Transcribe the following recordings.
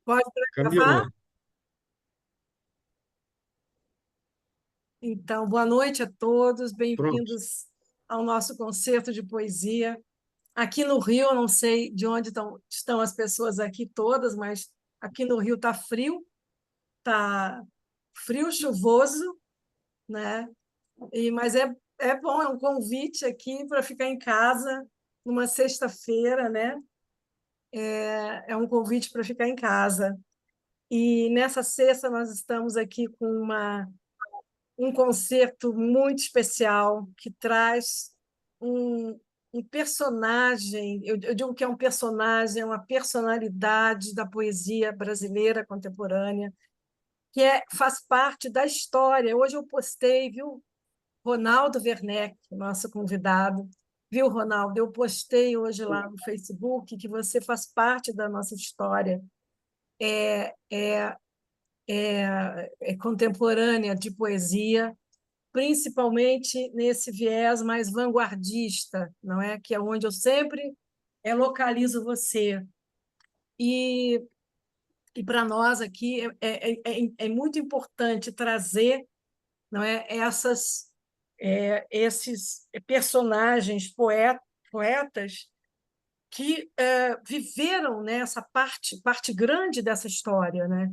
Pode Camila, gravar? Então, boa noite a todos, pronto. bem-vindos ao nosso concerto de poesia. Aqui no Rio, eu não sei de onde estão as pessoas aqui todas, mas aqui no Rio está frio, chuvoso, né? Mas é bom, é um convite aqui para ficar em casa numa sexta-feira, né? É um convite para ficar em casa. E nessa sexta nós estamos aqui com um concerto muito especial que traz um, um personagem, eu digo que é um personagem, é uma personalidade da poesia brasileira contemporânea, faz parte da história. Hoje eu postei, viu, Ronaldo Werneck, nosso convidado. Viu, Ronaldo? Eu postei hoje lá no Facebook que você faz parte da nossa história. É contemporânea de poesia, principalmente nesse viés mais vanguardista, não é? Que é onde eu sempre localizo você. E, e para nós aqui é muito importante trazer, não é, esses personagens poetas que viveram, né, essa parte grande dessa história, né?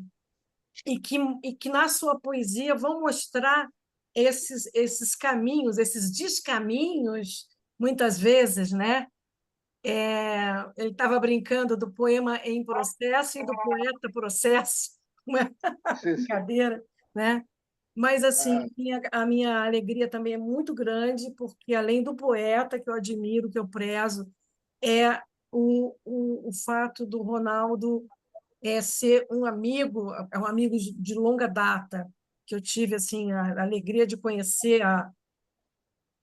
E que na sua poesia vão mostrar esses caminhos, esses descaminhos, muitas vezes, né? Ele estava brincando do poema em processo e do poeta processo, uma Sim, sim. brincadeira, né? Mas, assim, Ah, a minha alegria também é muito grande, porque, além do poeta, que eu admiro, que eu prezo, é o fato do Ronaldo ser um amigo de longa data, que eu tive assim a alegria de conhecer há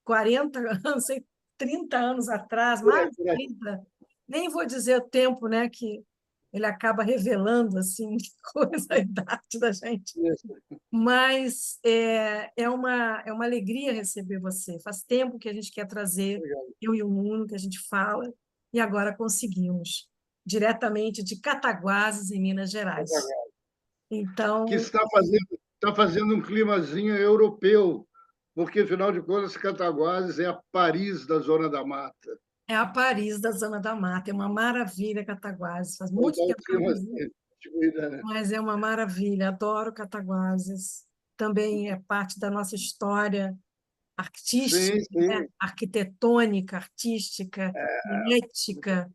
40 anos, sei, 30 anos atrás, por mais aí, de por aí. 30. Nem vou dizer o tempo, né, que ele acaba revelando assim coisa a idade da gente. Isso. Mas é uma alegria receber você. Faz tempo que a gente quer trazer, Obrigado. eu e o Nuno, que a gente fala, e agora conseguimos, diretamente de Cataguases, em Minas Gerais. Que Então, está fazendo um climazinho europeu, porque, afinal de contas, Cataguases é a Paris da Zona da Mata. é a Paris da Zona da Mata, é uma maravilha Cataguases. Faz Então, muito está um tempo que eu clima visito, assim, de cuidar, né? mas é uma maravilha, adoro Cataguases. Também é parte da nossa história artística, Sim, né? sim. Arquitetônica, artística, poética,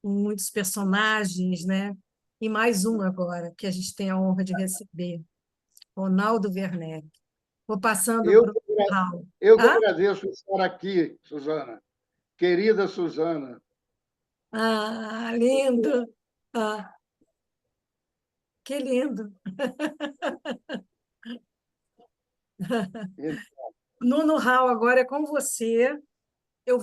com muitos personagens, né? E mais um agora, que a gente tem a honra de receber, Ronaldo Werneck. Vou passando Eu, para o que agra- Raul. eu que Hã? agradeço estar aqui, Suzana. Querida Suzana. Ah, lindo! Ah, que lindo! Nuno Raul, agora é com você. Eu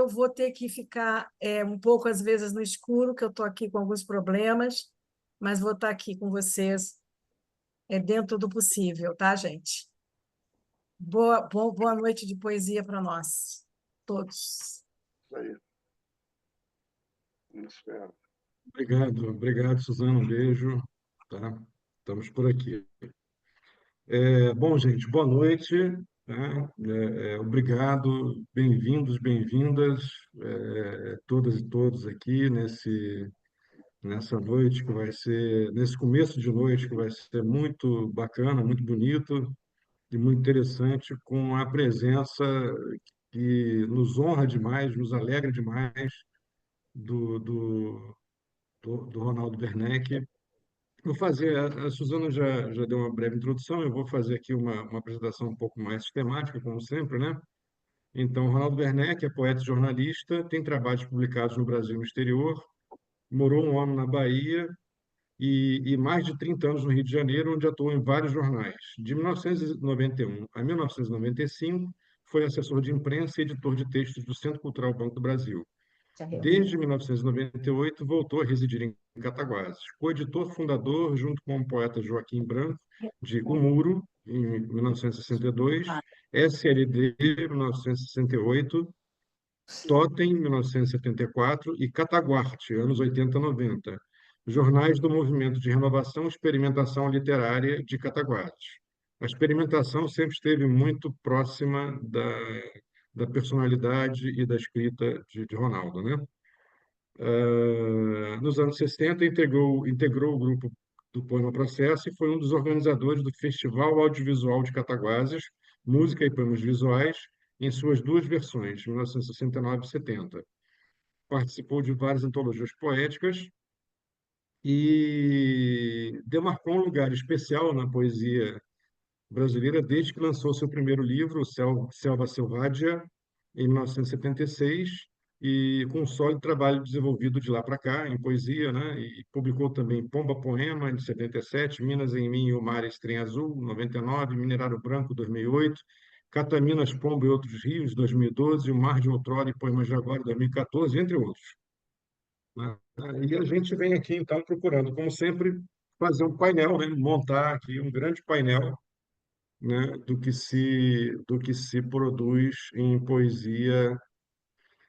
vou ter que ficar um pouco, às vezes, no escuro, que eu estou aqui com alguns problemas, mas vou estar aqui com vocês dentro do possível, tá, gente? Boa noite de poesia para nós, todos. Isso aí, espero. Obrigado, Suzana. Um beijo. Tá? Estamos por aqui. Bom, gente, boa noite. Tá? Obrigado, bem-vindos, bem-vindas, todas e todos aqui nessa noite que vai ser, nesse começo de noite que vai ser muito bacana, muito bonito e muito interessante, com a presença que nos honra demais, nos alegra demais do, do, do Ronaldo Werneck. Vou fazer, a Suzana já deu uma breve introdução, eu vou fazer aqui uma apresentação um pouco mais sistemática, como sempre, né? Então, Ronaldo Werneck é poeta e jornalista, tem trabalhos publicados no Brasil e no exterior, morou um ano na Bahia e mais de 30 anos no Rio de Janeiro, onde atuou em vários jornais. De 1991 a 1995, foi assessor de imprensa e editor de textos do Centro Cultural Banco do Brasil. Desde 1998, voltou a residir em Cataguases. Coeditor fundador, junto com o poeta Joaquim Branco, de O Muro, em 1962, SLD, 1968, Totem, 1974, e Cataguarte, anos 80 e 90. jornais do Movimento de Renovação e Experimentação Literária de Cataguases. A experimentação sempre esteve muito próxima da personalidade e da escrita de Ronaldo, né? Nos anos 60, integrou o grupo do Poema Processo e foi um dos organizadores do Festival Audiovisual de Cataguases, Música e Poemas Visuais, em suas duas versões, 1969 e 70. Participou de várias antologias poéticas e demarcou um lugar especial na poesia brasileira desde que lançou seu primeiro livro, Selva Selvaggea, em 1976, e com um sólido trabalho desenvolvido de lá para cá, em poesia, né? E publicou também Pomba Poema, de 77, Minas em Mim e o Mar Estrem Azul, 99, Minerário Branco, 2008, Cataminas, Pombo e Outros Rios, 2012, O Mar de Outrora e Poemas de Agora, 2014, entre outros, né? E a gente vem aqui, então, procurando, como sempre, fazer um painel, né? Montar aqui um grande painel, né, do que se produz em poesia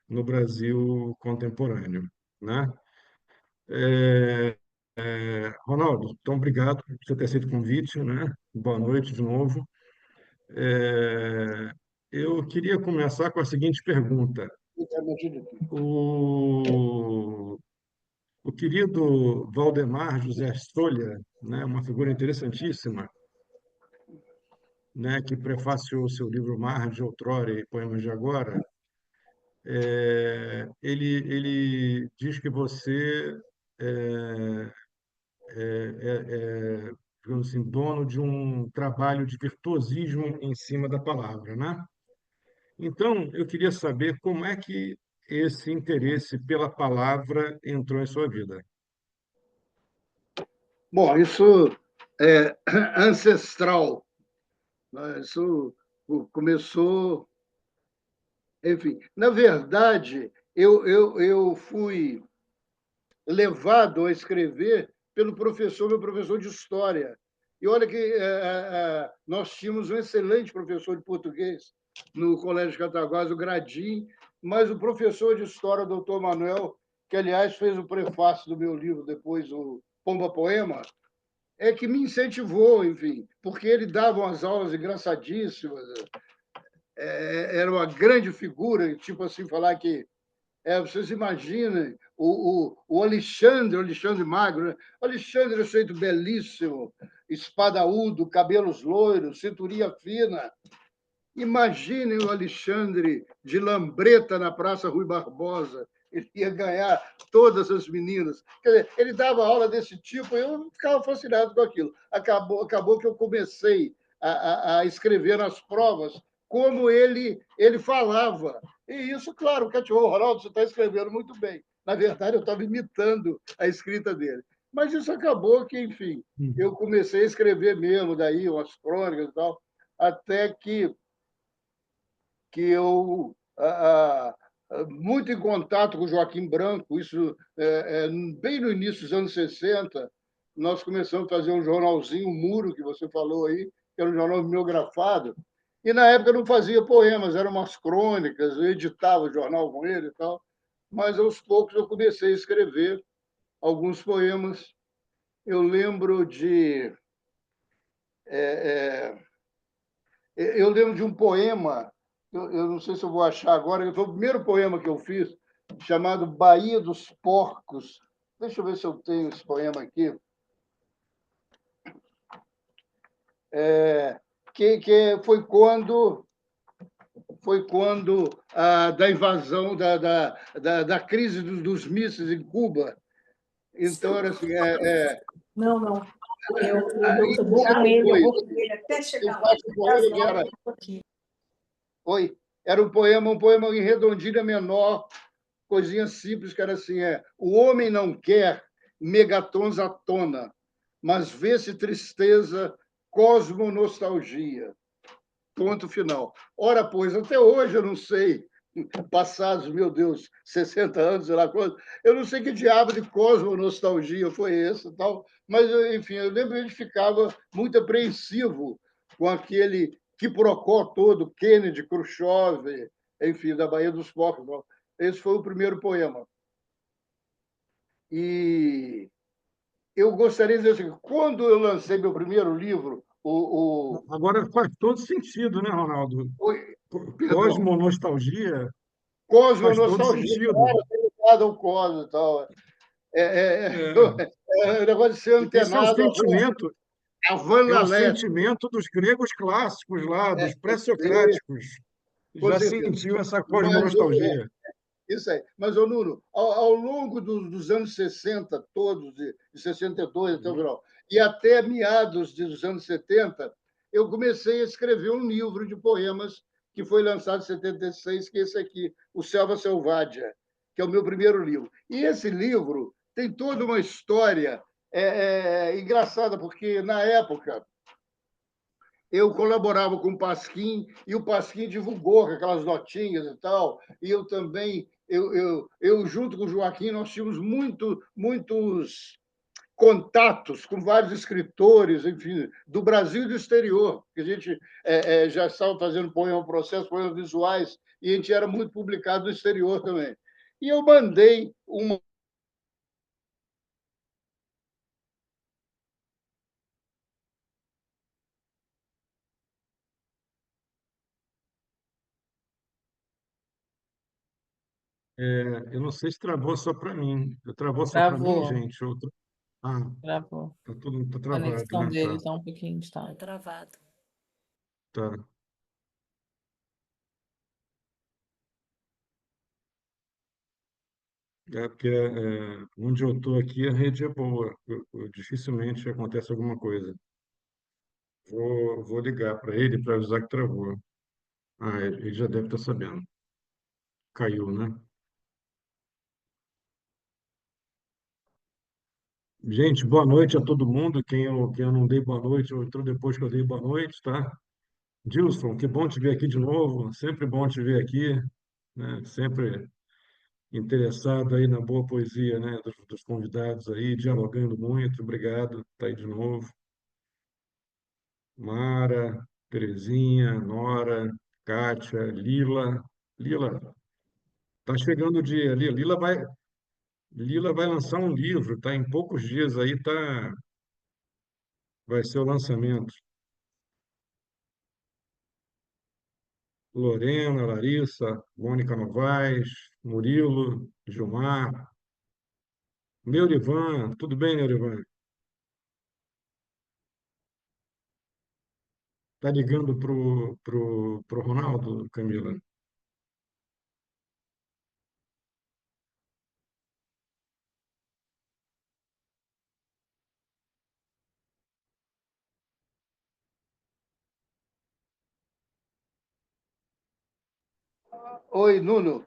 no Brasil contemporâneo, né? É, Ronaldo, então obrigado por você ter aceito o convite, né? Boa noite de novo. É, eu queria começar com a seguinte pergunta. O, o querido Valdemar José Stolha, né, uma figura interessantíssima, né, que prefaciou seu livro Mar de Outrora e Poemas de Agora. Ele diz que você é, digamos assim, dono de um trabalho de virtuosismo em cima da palavra, né? Então, eu queria saber como é que esse interesse pela palavra entrou em sua vida. Bom, isso é ancestral, né? Isso começou. Enfim, na verdade, eu fui levado a escrever pelo professor, meu professor de história. E olha que nós tínhamos um excelente professor de português no Colégio Cataguases, o Gradim, mas o professor de história, o doutor Manuel, que, aliás, fez o prefácio do meu livro, depois o Pomba Poema, é que me incentivou, enfim, porque ele dava umas aulas engraçadíssimas, era uma grande figura, tipo assim, falar que vocês imaginem o Alexandre Magro, né? Alexandre é feito belíssimo, espadaúdo, cabelos loiros, cinturinha fina. Imaginem o Alexandre de lambreta na Praça Rui Barbosa. Ele ia ganhar todas as meninas. Quer dizer, ele dava aula desse tipo e eu ficava fascinado com aquilo. Acabou que eu comecei a escrever nas provas como ele falava. E isso, claro, cativou. Ronaldo, você está escrevendo muito bem. Na verdade, eu estava imitando a escrita dele. Mas isso acabou que, enfim, eu comecei a escrever mesmo, daí umas crônicas e tal, até que eu, muito em contato com o Joaquim Branco, isso bem no início dos anos 60, nós começamos a fazer um jornalzinho, o Muro, que você falou aí, que era um jornal mimeografado, e na época eu não fazia poemas, eram umas crônicas, eu editava o jornal com ele e tal, mas aos poucos eu comecei a escrever alguns poemas. Eu lembro de... é, é, eu lembro de um poema, eu não sei se eu vou achar agora, foi o primeiro poema que eu fiz, chamado Baía dos Porcos. Deixa eu ver se eu tenho esse poema aqui. Que foi quando da invasão, da crise dos mísseis em Cuba. Então, era assim... Não, não. Eu vou com ele, eu vou com ele até chegar lá. Oi, era um poema em redondilha menor, coisinha simples, que era assim: o homem não quer megatons à tona, mas vê-se tristeza, cosmonostalgia. Ponto final. Ora, pois, até hoje eu não sei, passados, meu Deus, 60 anos, sei lá quanto, eu não sei que diabo de cosmonostalgia foi esse, tal, mas, enfim, eu lembro que a gente ficava muito apreensivo com aquele quiprocó todo, Kennedy, Khrushchev, enfim, da Baía dos Porcos. Esse foi o primeiro poema. E eu gostaria de dizer assim, quando eu lancei meu primeiro livro, Agora faz todo sentido, né, Ronaldo? o perdão, Cosmonostalgia Cosmo faz todo Nostalgia, sentido. claro, tem ligado ao Cosmo e tal. É, É o negócio de ser esse é antenado a Van o Lalette. sentimento dos gregos clássicos lá, dos Eu sei, pré-socráticos. com Já certeza. sentiu essa Mas, cosmonostalgia. isso aí. Mas, ô, Nuno, ao longo dos anos 60 todos, de 62 até o Uhum. final, e até meados dos anos 70, eu comecei a escrever um livro de poemas que foi lançado em 76, que é esse aqui, O Selva Selvadia, que é o meu primeiro livro. E esse livro tem toda uma história engraçada, porque, na época, eu colaborava com o Pasquim e o Pasquim divulgou com aquelas notinhas e tal. E eu também, eu junto com o Joaquim, nós tínhamos muitos contatos com vários escritores, enfim, do Brasil e do exterior, que a gente já estava fazendo poema processo, poemas visuais, e a gente era muito publicado no exterior também. E eu mandei uma. Eu não sei se travou só para mim. Travou só para mim, Travou, gente? Ah, travou. tá tudo tá A travado, conexão né? dele Tá, está um pouquinho Tá instável. travado. tá. É porque onde eu estou aqui a rede é boa. Dificilmente acontece alguma coisa. Vou ligar para ele para avisar que travou. Ah, ele já deve estar sabendo. Caiu, né? Gente, boa noite a todo mundo. Quem eu não dei boa noite, ou entrou depois que eu dei boa noite, tá? Dilson, que bom te ver aqui de novo. Sempre bom te ver aqui, né? Sempre interessado aí na boa poesia, né? Dos convidados aí, dialogando muito. Obrigado, tá aí de novo. Mara, Terezinha, Nora, Kátia, Lila. Lila, tá chegando o dia. Lila vai lançar um livro, tá? Em poucos dias aí vai ser o lançamento. Lorena, Larissa, Mônica Novaes, Murilo, Gilmar, Neurivan, tudo bem, Neurivan? Tá ligando pro Ronaldo, Camila? Oi, Nuno.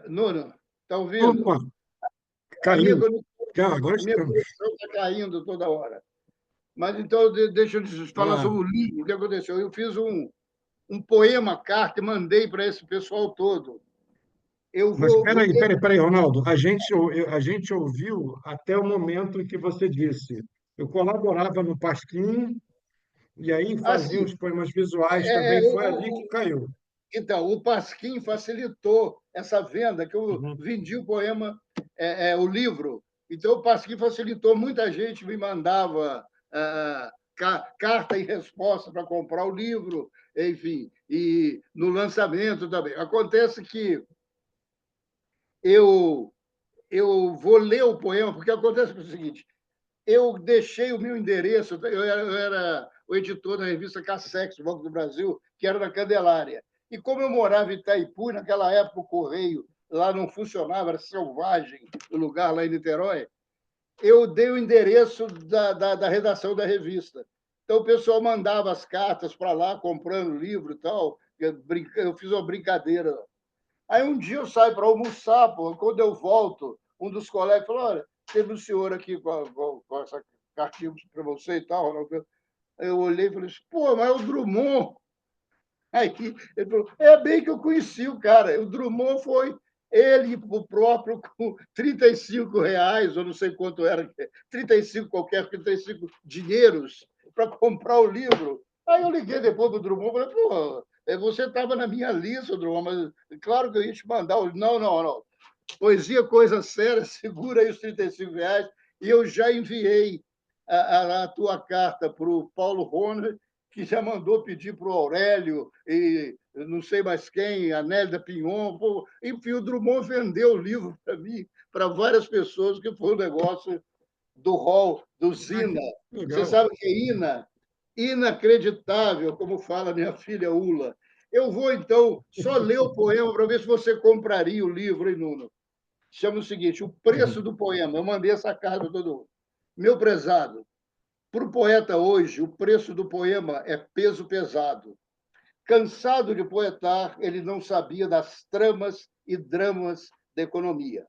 Nuno, está ouvindo? Opa, A minha, caiu. conexão- Agora a minha estamos. conexão está caindo toda hora. Mas então, deixa eu te falar Ah, sobre o livro, o que aconteceu. Eu fiz um poema carta e mandei para esse pessoal todo. Eu mas vou peraí, Ronaldo. A gente ouviu até o momento em que você disse. Eu colaborava no Pasquim e aí fazia assim, os poemas visuais é, é, também. Foi ali que o, caiu. então, o Pasquim facilitou essa venda, que eu Uhum. vendi o poema, o livro. Então, o Pasquim facilitou, muita gente me mandava carta e resposta para comprar o livro, enfim, e no lançamento também. Acontece que eu, eu vou ler o poema, porque acontece o seguinte: eu deixei o meu endereço, eu era o editor da revista Cassex, do Banco do Brasil, que era na Candelária. E como eu morava em Itaipu, naquela época o correio lá não funcionava, era selvagem o lugar lá em Niterói, eu dei o endereço da redação da revista. Então o pessoal mandava as cartas para lá, comprando livro e tal. Eu fiz uma brincadeira. Aí um dia eu saio para almoçar, pô, quando eu volto, um dos colegas falou: olha, teve um senhor aqui com essa cartinha para você e tal. Ronaldo. Aí eu olhei e falei assim, pô, mas é o Drummond. Aí ele falou, é bem que eu conheci o cara. O Drummond foi ele o próprio com R$ 35, ou não sei quanto era, 35 qualquer, 35 dinheiros para comprar o livro. Aí eu liguei depois para o Drummond e falei, pô, você estava na minha lista, Drummond, mas claro que eu ia te mandar o. Não, não, não. Poesia, coisa séria, segura aí os R$ 35 E eu já enviei a tua carta para o Paulo Rona, que já mandou pedir para o Aurélio e não sei mais quem, a Nélida Pinhon. Enfim, o Drummond vendeu o livro para mim, para várias pessoas, que foi um negócio do hall, do Zina. Você Legal. sabe o que é INA? Inacreditável, como fala minha filha Ula. Eu vou, então, só ler o poema para ver se você compraria o livro, hein, Nuno? Chama o seguinte: o preço do poema. Eu mandei essa carta para todo mundo. Meu prezado, para o poeta hoje, o preço do poema é peso pesado. Cansado de poetar, ele não sabia das tramas e dramas da economia.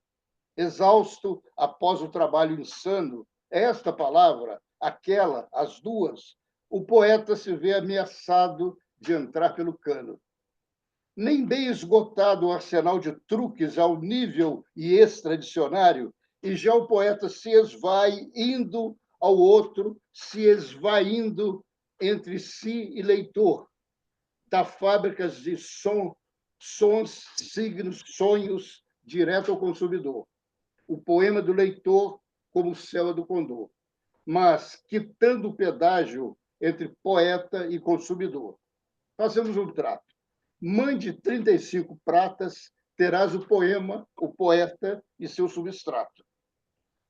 Exausto após o trabalho insano, esta palavra, aquela, as duas, o poeta se vê ameaçado de entrar pelo cano. Nem bem esgotado o arsenal de truques ao nível e extradicionário, e já o poeta se esvai indo ao outro, se esvaindo entre si e leitor, da fábricas de sons, signos, sonhos, direto ao consumidor. O poema do leitor como o céu do condor, mas quitando o pedágio entre poeta e consumidor. Façamos um trato. Mande 35 pratas, terás o poema, o poeta e seu substrato.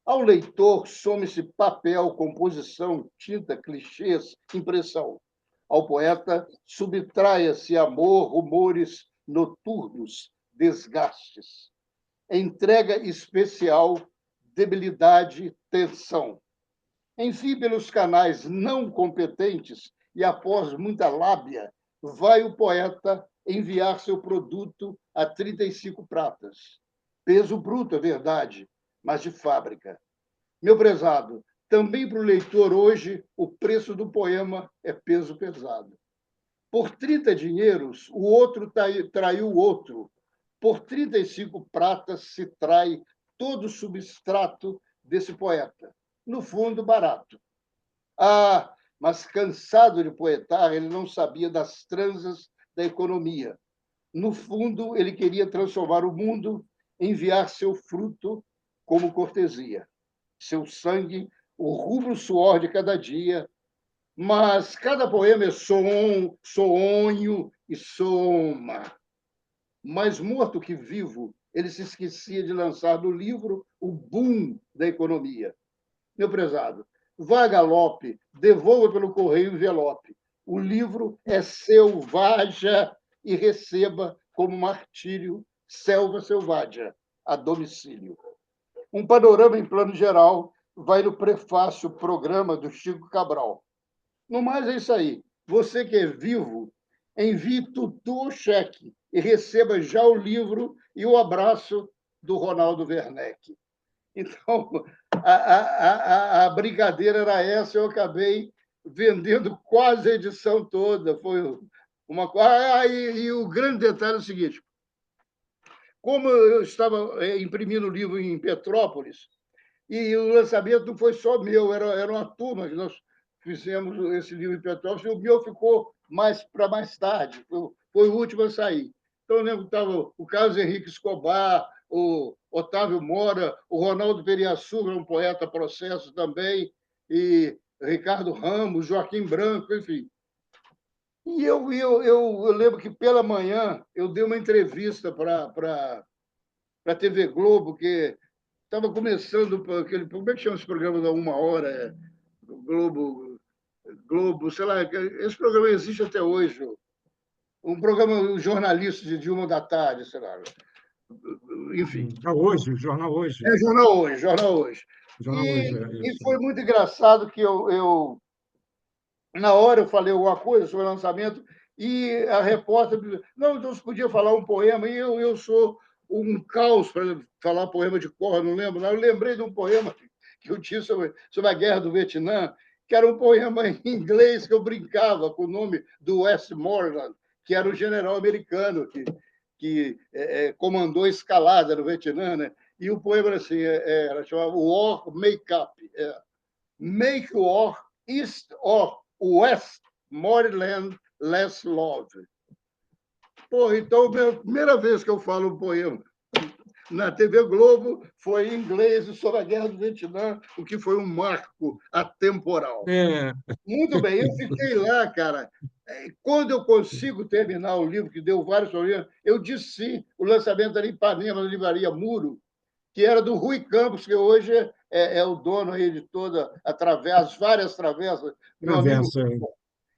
Ao leitor, some-se papel, composição, tinta, clichês, impressão. Ao poeta, subtraia-se amor, rumores noturnos, desgastes. Entrega especial, debilidade, tensão. Enfim, pelos canais não competentes e após muita lábia, vai o poeta enviar seu produto a 35 pratas. Peso bruto, é verdade, mas de fábrica. Meu prezado, também para o leitor hoje, o preço do poema é peso pesado. Por 30 dinheiros, o outro traiu o outro. Por 35 pratas se trai todo o substrato desse poeta. No fundo, barato. Ah, mas cansado de poetar, ele não sabia das tranças da economia. No fundo, ele queria transformar o mundo, enviar seu fruto como cortesia. Seu sangue, o rubro suor de cada dia. Mas cada poema é sonho e soma. Mais morto que vivo, ele se esquecia de lançar no livro o boom da economia. Meu prezado, vá a galope, devolva pelo correio envelope. O livro é seu, vaja e receba como martírio selva selvagem, a domicílio. Um panorama em plano geral vai no prefácio programa do Chico Cabral. No mais, é isso aí. Você que é vivo, envie tudo ou cheque e receba já o livro e o abraço do Ronaldo Werneck. Então, a brincadeira era essa, eu acabei vendendo quase a edição toda. Foi uma coisa. E o grande detalhe é o seguinte: como eu estava imprimindo o livro em Petrópolis, e o lançamento não foi só meu, era uma turma que nós fizemos esse livro em Petrópolis, e o meu ficou para mais tarde, foi o último a sair. Então, eu lembro que estava o Carlos Henrique Escobar, o Otávio Moura, o Ronaldo Periaçu, um poeta processo também, e Ricardo Ramos, Joaquim Branco, enfim. E eu lembro que, pela manhã, eu dei uma entrevista para a TV Globo, que estava começando aquele. Como é que chama esse programa da 1 hora? Globo, sei lá, esse programa existe até hoje. Um programa jornalista de uma da tarde, sei lá. Enfim. Hoje, Jornal Hoje. É Jornal Hoje, Jornal Hoje. Jornal Hoje, é E isso. foi muito engraçado que na hora, eu falei alguma coisa sobre o lançamento e a repórter me disse, não, então você podia falar um poema, e eu sou um caos para falar poema de cor, não lembro. Não. Eu lembrei de um poema que eu tinha sobre a Guerra do Vietnã, que era um poema em inglês que eu brincava com o nome do Westmoreland, que era o general americano que comandou a escalada no Vietnã, né? E o poema era assim, era chamado War Makeup. Make war East or West, more land, less love. Pô, então, é a primeira vez que eu falo um poema. na TV Globo foi em inglês sobre a Guerra do Vietnã, o que foi um marco atemporal. É, Muito bem, eu fiquei lá, cara. Quando eu consigo terminar o livro, que deu vários problemas, eu disse o lançamento ali em Ipanema, na livraria Muro, que era do Rui Campos, que hoje é o dono aí de toda as várias travessas, meu amigo. travessa.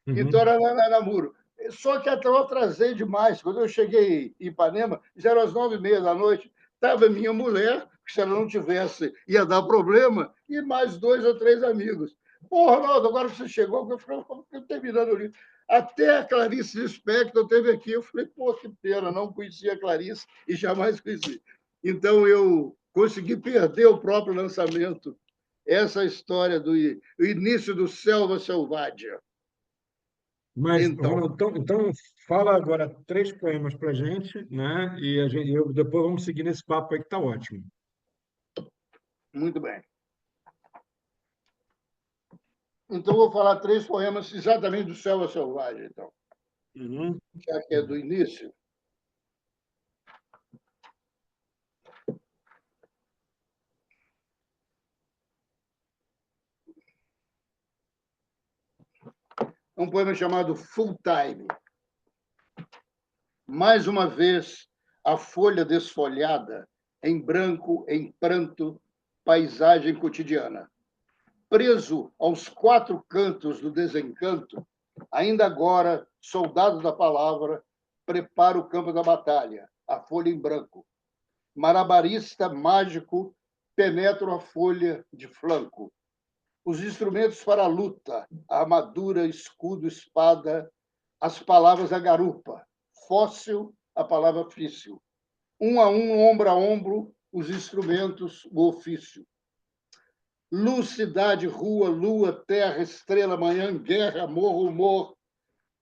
Então, Uhum. era na Muro. Só que até eu atrasei demais. Quando eu cheguei em Ipanema, já eram as 9h30 da noite, estava minha mulher, que se ela não tivesse, ia dar problema, e mais 2 ou 3 amigos. Pô, Ronaldo, agora que você chegou, eu falei, terminando o livro. Até a Clarice Lispector esteve aqui. Eu falei, pô, que pena, não conhecia a Clarice e jamais conheci. Então, eu consegui perder o próprio lançamento. Essa história do início do Selva Selvagem. Mas, Então, Ronaldo, então fala agora 3 poemas para a gente, né? E depois vamos seguir nesse papo aí que está ótimo. muito bem. Então, vou falar 3 poemas exatamente do Selva Selvagem, então, Uhum. já que é do início. Um poema chamado Full Time. Mais uma vez, a folha desfolhada, em branco, em pranto, paisagem cotidiana. Preso aos 4 cantos do desencanto, ainda agora, soldado da palavra, prepara o campo da batalha, a folha em branco. Marabarista mágico, penetra a folha de flanco. Os instrumentos para a luta, a armadura, escudo, espada, as palavras da garupa, fóssil, a palavra fício. Um a um, ombro a ombro, os instrumentos, o ofício. Luz, cidade, rua, lua, terra, estrela, manhã, guerra, amor, humor,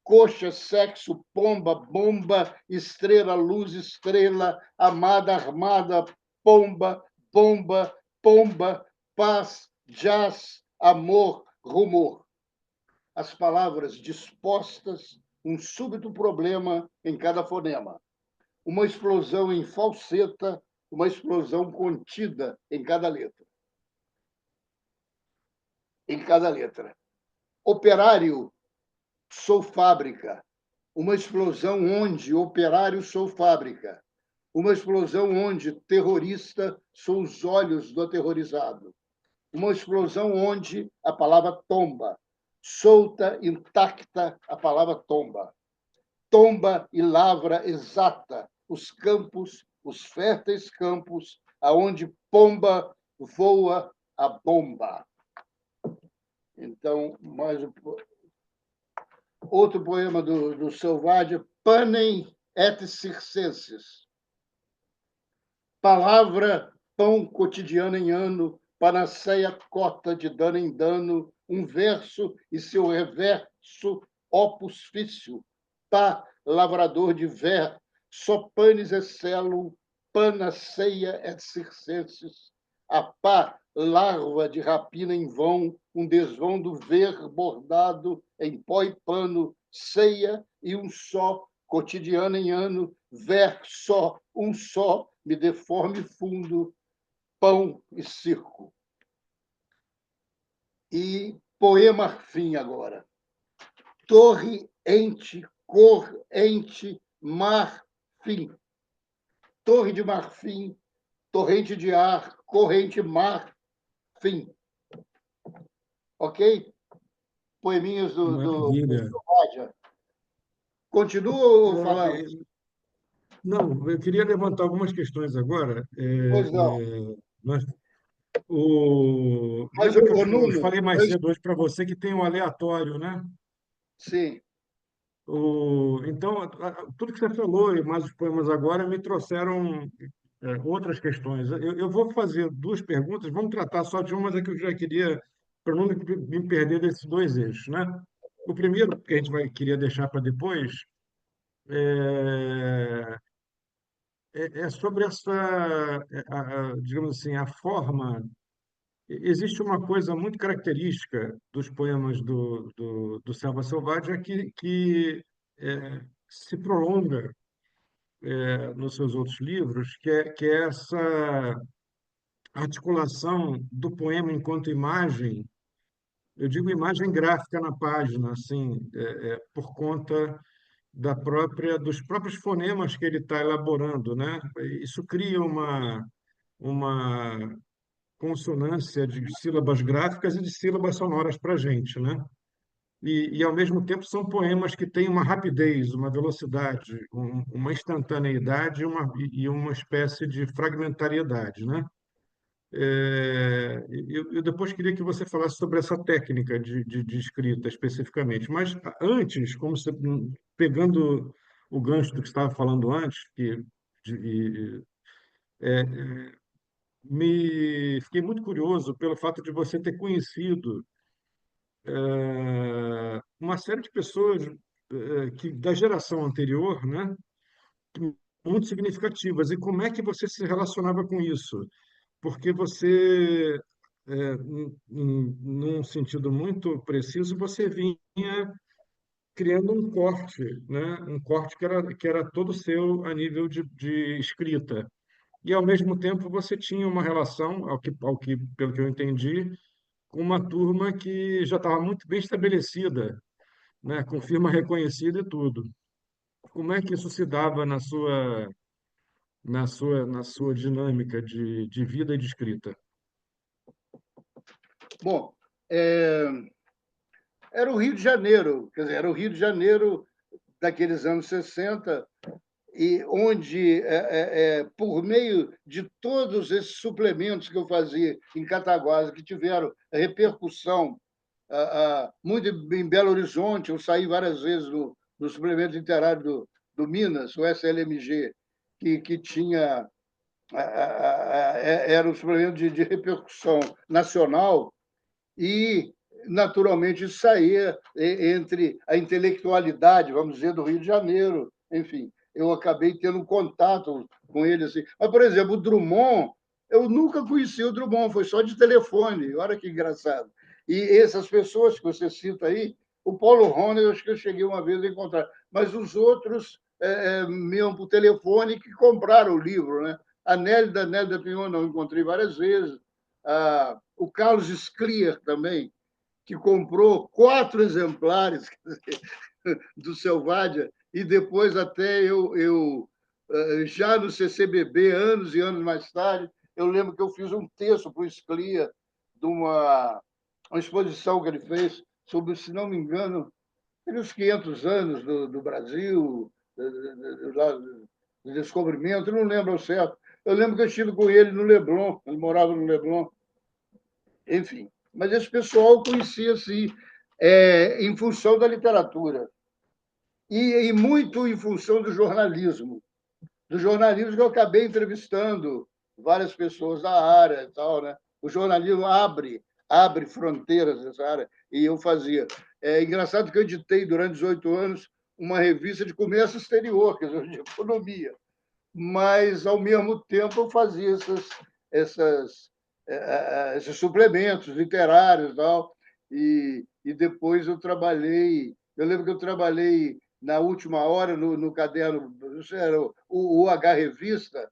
coxa, sexo, pomba, bomba, estrela, luz, estrela, amada, armada, pomba, bomba, pomba, paz, jazz, amor, rumor. As palavras dispostas, um súbito problema em cada fonema. Uma explosão em falseta, uma explosão contida em cada letra. Em cada letra. Operário, sou fábrica. Uma explosão onde operário sou fábrica. Uma explosão onde terrorista sou os olhos do aterrorizado. Uma explosão onde a palavra tomba. Solta, intacta, a palavra tomba. Tomba e lavra exata os campos, os férteis campos, aonde pomba voa a bomba. Então, mais outro poema do Selvagem, Panem et Circenses. Palavra, pão cotidiano em ano, panaceia cota de dano em dano, um verso e seu reverso, opus fício, pá, lavrador de ver, só panis excelum, panaceia et circenses, a pá, larva de rapina em vão, um desvão do ver bordado em pó e pano, ceia e um só, cotidiano em ano, ver só, um só, me deforme fundo, pão e circo. E poema fim agora. Torre, ente, cor, ente, mar, fim. Torre de marfim, torrente de ar, corrente, mar, fim. Ok? Poeminhas do Maravilha. Rádia. Continua falando? É, não, eu queria levantar algumas questões agora. Pois não. Nós Mas, lembra que eu Nuno, falei mais cedo hoje para você que tem um aleatório, né? sim, Então, tudo que você falou e mais os poemas agora me trouxeram outras questões. Eu vou fazer 2 perguntas, vamos tratar só de uma, mas é que eu já queria, para não me perder desses 2 eixos, né? O primeiro que a gente queria deixar para depois é, é sobre essa, digamos assim, a forma. Existe uma coisa muito característica dos poemas do Selva Selvagem é que se prolonga. nos seus outros livros, que é essa articulação do poema enquanto imagem. Eu digo imagem gráfica na página, assim, por conta dos próprios fonemas que ele está elaborando, né? Isso cria uma consonância de sílabas gráficas e de sílabas sonoras para a gente, né? Ao mesmo tempo, são poemas que têm uma rapidez, uma velocidade, uma instantaneidade e uma espécie de fragmentariedade, né? Eu depois queria que você falasse sobre essa técnica de escrita especificamente, mas antes, pegando o gancho do que você estava falando antes, de- fiquei muito curioso pelo fato de você ter conhecido uma série de pessoas da geração anterior, né, muito significativas. E como é que você se relacionava com isso? Porque você, num sentido muito preciso, você vinha criando um corte, né? Um corte que era todo seu a nível de escrita. E, ao mesmo tempo, você tinha uma relação, pelo que eu entendi, com uma turma que já estava muito bem estabelecida, né? Com firma reconhecida e tudo. Como é que isso se dava na sua dinâmica de vida e de escrita? Bom, é, era o Rio de Janeiro, quer dizer, era o Rio de Janeiro daqueles anos 60, e onde, por meio de todos esses suplementos que eu fazia em Cataguases, que tiveram repercussão muito em Belo Horizonte, eu saí várias vezes no suplemento literário do Minas, o SLMG, que tinha era um suplemento de repercussão nacional, e, naturalmente, isso saía entre a intelectualidade, vamos dizer, do Rio de Janeiro. Enfim, eu acabei tendo um contato com ele. Assim. Mas, por exemplo, o Drummond, eu nunca conheci o Drummond, foi só de telefone. Olha que engraçado. E essas pessoas que você cita aí, o Paulo Rony, eu acho que eu cheguei uma vez a encontrar, mas os outros, mesmo por telefone, que compraram o livro. Né? A Nélida Pinhon, eu encontrei várias vezes. O Carlos Scliar também, que comprou 4 exemplares do Selvadia, e depois até já no CCBB, anos e anos mais tarde, eu lembro que eu fiz um texto para o Scliar de uma exposição que ele fez sobre, se não me engano, os 500 anos do Brasil, do descobrimento, não lembro ao certo. Eu lembro que eu estive com ele no Leblon, ele morava no Leblon, enfim. Mas esse pessoal conhecia assim, em função da literatura e muito em função do jornalismo. Do jornalismo que eu acabei entrevistando várias pessoas da área e tal, né? O jornalismo abre fronteiras nessa área, e eu fazia. É engraçado que eu editei durante 18 anos uma revista de comércio exterior, quer dizer, de economia, mas, ao mesmo tempo, eu fazia essas, esses suplementos literários e tal, e depois eu lembro que eu trabalhei na última hora no caderno, isso era o H Revista,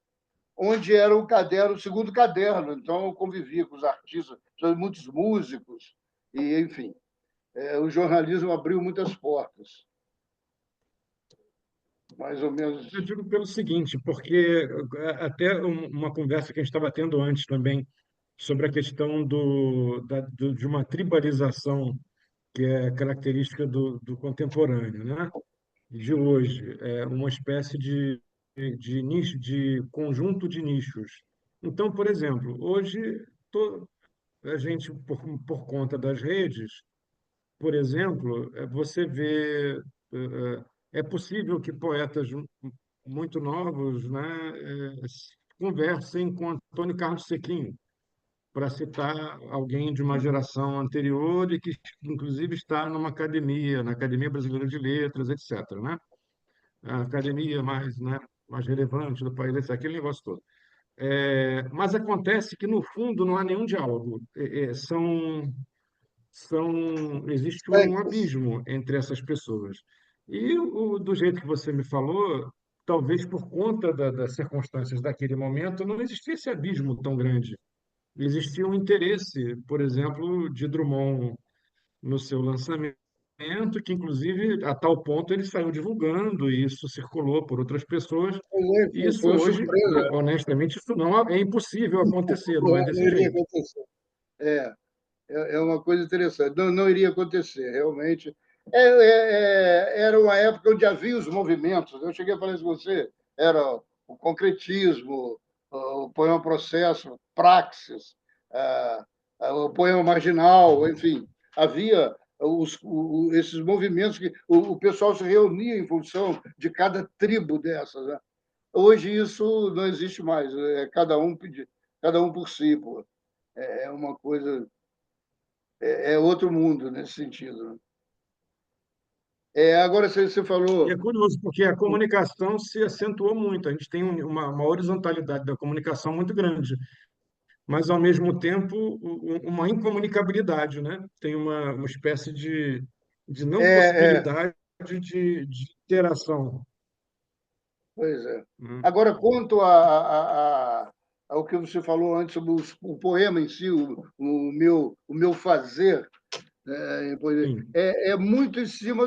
onde era o caderno, o segundo caderno, então eu convivia com os artistas, muitos músicos, e, enfim, o jornalismo abriu muitas portas, mais ou Eu menos. digo pelo seguinte, porque até uma conversa que a gente estava tendo antes também sobre a questão de uma tribalização que é característica do contemporâneo, né? De hoje, é uma espécie de nicho, de conjunto de nichos. Então, por exemplo, hoje a gente, por conta das redes, por exemplo, você vê, é possível que poetas muito novos, né, conversem com Antônio Carlos Sequinho, para citar alguém de uma geração anterior e que, inclusive, está na Academia Brasileira de Letras, etc., né? A academia mais, né, mais relevante do país, aquele negócio todo. Mas acontece que, no fundo, não há nenhum diálogo. Existe um abismo entre essas pessoas. E do jeito que você me falou, talvez por conta das circunstâncias daquele momento, não existia esse abismo tão grande. Existia um interesse, por exemplo, de Drummond no seu lançamento, que inclusive a tal ponto ele saiu divulgando e isso circulou por outras pessoas. E Foi isso uma hoje, surpresa. honestamente, isso não é impossível acontecer, não é Não desse iria jeito. acontecer. É, é uma coisa interessante. Não, não iria acontecer, realmente. Era uma época onde havia os movimentos. Eu cheguei a falar isso com você. Era o concretismo, o poema processo, praxis, o poema marginal, enfim. Havia esses movimentos que o pessoal se reunia em função de cada tribo dessas. Né? Hoje isso não existe mais. É cada um por si. Pô. É uma coisa é outro mundo nesse sentido. Né? Agora, você E falou. é curioso, porque a comunicação se acentuou muito. A gente tem uma horizontalidade da comunicação muito grande, mas, ao mesmo tempo, uma incomunicabilidade, né? Tem uma espécie de não É, possibilidade de interação. pois é. Né? Agora, quanto ao que você falou antes sobre o poema em si, o meu fazer, Sim. é muito em cima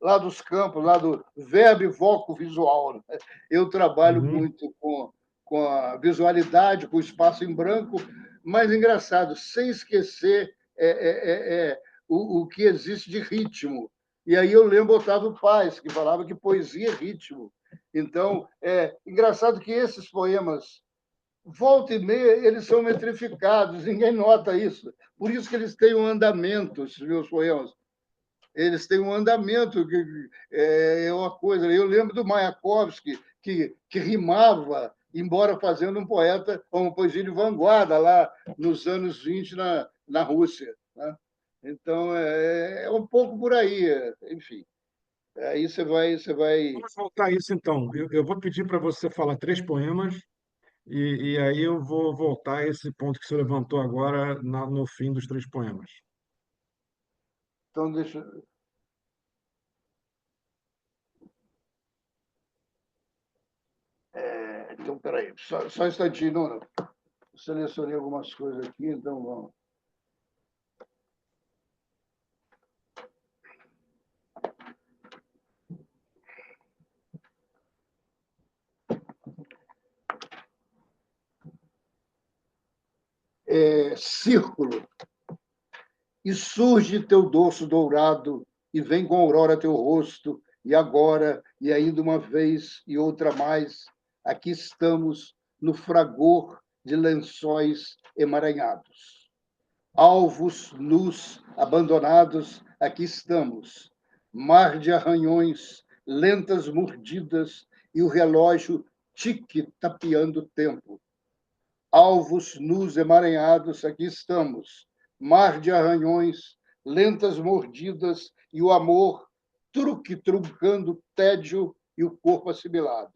lá dos campos, lá do verbo e voco visual. Né? Eu trabalho Uhum. muito com a visualidade, com o espaço em branco, mas engraçado, sem esquecer o que existe de ritmo. E aí eu lembro Otávio Paz, que falava que poesia é ritmo. Então, é engraçado que esses poemas volta e meia, eles são metrificados, ninguém nota isso. Por isso que eles têm um andamento, esses meus poemas. Eles têm um andamento, que é uma coisa. Eu lembro do Mayakovsky, que rimava, embora fazendo um poeta, uma poesia de vanguarda lá nos anos 20 na Rússia. Né? Então, é um pouco por aí, enfim. Aí você vai. Vamos voltar a isso, então. Eu vou pedir para você falar três poemas e aí eu vou voltar a esse ponto que você levantou agora no fim dos três poemas. Então, deixa. Então, peraí, só um instantinho, não. Selecionei algumas coisas aqui, então vamos. Círculo. E surge teu dorso dourado, e vem com aurora teu rosto, e agora, e ainda uma vez, e outra mais, aqui estamos no fragor de lençóis emaranhados. Alvos nus, abandonados, aqui estamos. Mar de arranhões, lentas mordidas, e o relógio tique tapeando o tempo. Alvos nus emaranhados, aqui estamos. Mar de arranhões, lentas mordidas, e o amor truque truncando tédio e o corpo assimilado.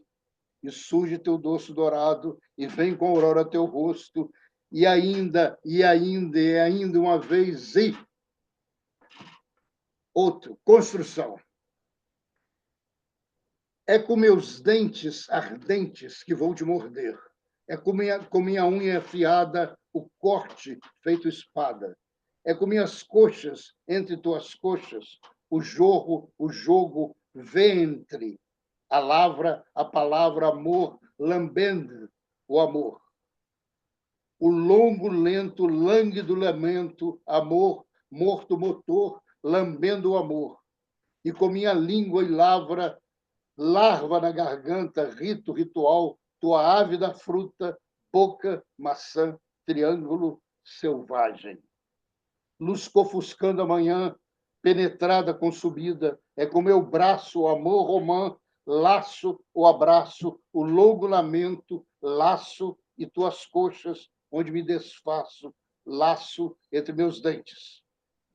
E surge teu dorso dourado, e vem com a aurora teu rosto, e ainda, e ainda, e ainda uma vez, e outro, construção. É com meus dentes ardentes que vou te morder. É com minha unha afiada o corte feito espada. É com minhas coxas, entre tuas coxas, o jogo, ventre. A palavra amor, lambendo o amor. O longo, lento, lânguido lamento, amor, morto motor, lambendo o amor. E com minha língua e lavra, larva na garganta, rito, ritual, tua ávida fruta, boca, maçã, triângulo selvagem. Luz ofuscando a manhã, penetrada, consumida, é com meu braço, o amor romã, laço, o abraço, o longo lamento, laço e tuas coxas, onde me desfaço, laço entre meus dentes.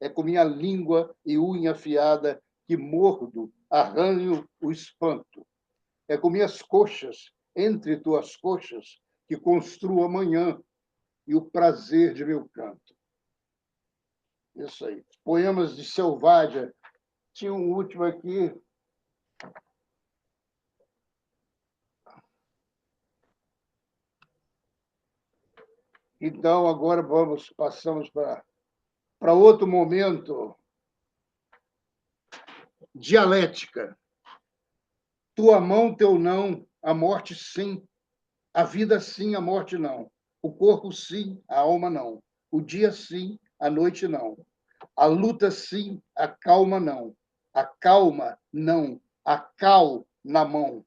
É com minha língua e unha afiada que mordo, arranho o espanto. É com minhas coxas, entre tuas coxas, que construo amanhã e o prazer de meu canto. Isso aí. Poemas de Selvagem. Tinha um último aqui. Então, agora passamos para outro momento, dialética. Tua mão, teu não, a morte sim, a vida sim, a morte não. O corpo sim, a alma não. O dia sim, a noite não. A luta sim, a calma não. A calma não. A cal na mão.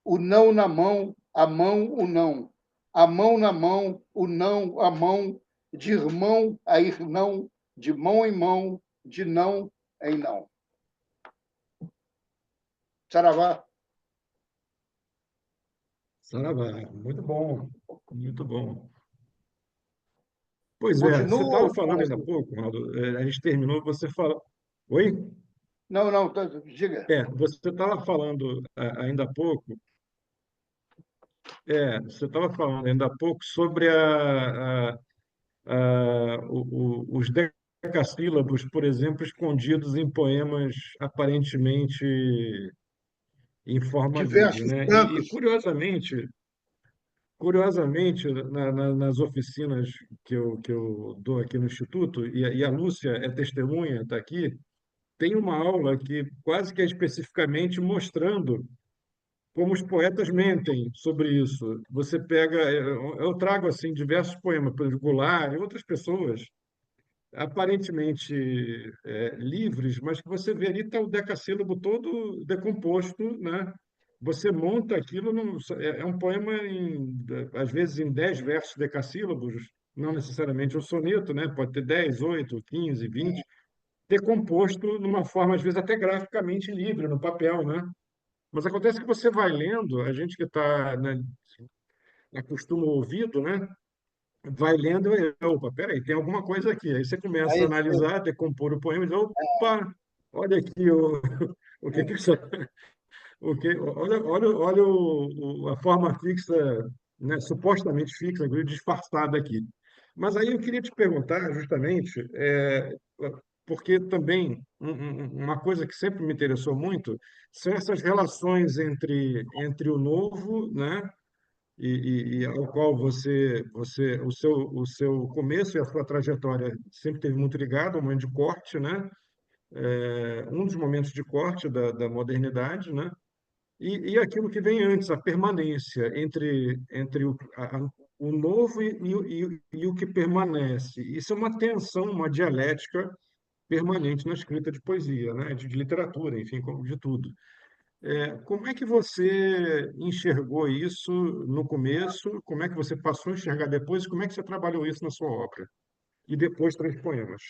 O não na mão, a mão, o não. A mão na mão, o não, a mão. De irmão a irmão, de mão em mão, de não em não. Saravá. Saravá, muito bom, muito bom. Pois é, você estava Continua? falando ainda há pouco, Ronaldo, a gente terminou, você falou. Oi? Não, não, diga. Você estava falando ainda há pouco, você estava falando ainda há pouco sobre os decassílabos, por exemplo, escondidos em poemas aparentemente em forma livre, Diversos né? E cantos. curiosamente, nas oficinas que eu dou aqui no Instituto, e a Lúcia é testemunha, está aqui, tem uma aula que quase que é especificamente mostrando como os poetas mentem sobre isso. Você pega, eu trago assim diversos poemas, por exemplo, Goulart e outras pessoas, aparentemente livres, mas que você vê ali está o decassílabo todo decomposto, né? Você monta aquilo, é um poema, às vezes, em 10 versos decassílabos, não necessariamente um soneto, né? Pode ter 10, 8, 15, 20, decomposto numa forma, às vezes, até graficamente livre, no papel, né? Mas acontece que você vai lendo, a gente que está, né, acostuma o ouvido, né? Vai lendo e, opa, peraí, tem alguma coisa aqui. Aí você começa a Aí, analisar, decompor o poema e diz, opa, olha aqui o que que isso, olha a forma fixa, né, supostamente fixa, inclusive disfarçada aqui. Mas aí eu queria te perguntar justamente, porque também uma coisa que sempre me interessou muito são essas relações entre o novo, né, e ao qual o seu começo e a sua trajetória sempre teve muito ligado ao momento de corte, né? Um dos momentos de corte da modernidade, né? E aquilo que vem antes, a permanência entre o novo e o que permanece. Isso é uma tensão, uma dialética permanente na escrita de poesia, né? De literatura, enfim, de tudo. Como é que você enxergou isso no começo? Como é que você passou a enxergar depois? E como é que você trabalhou isso na sua obra? E depois três poemas.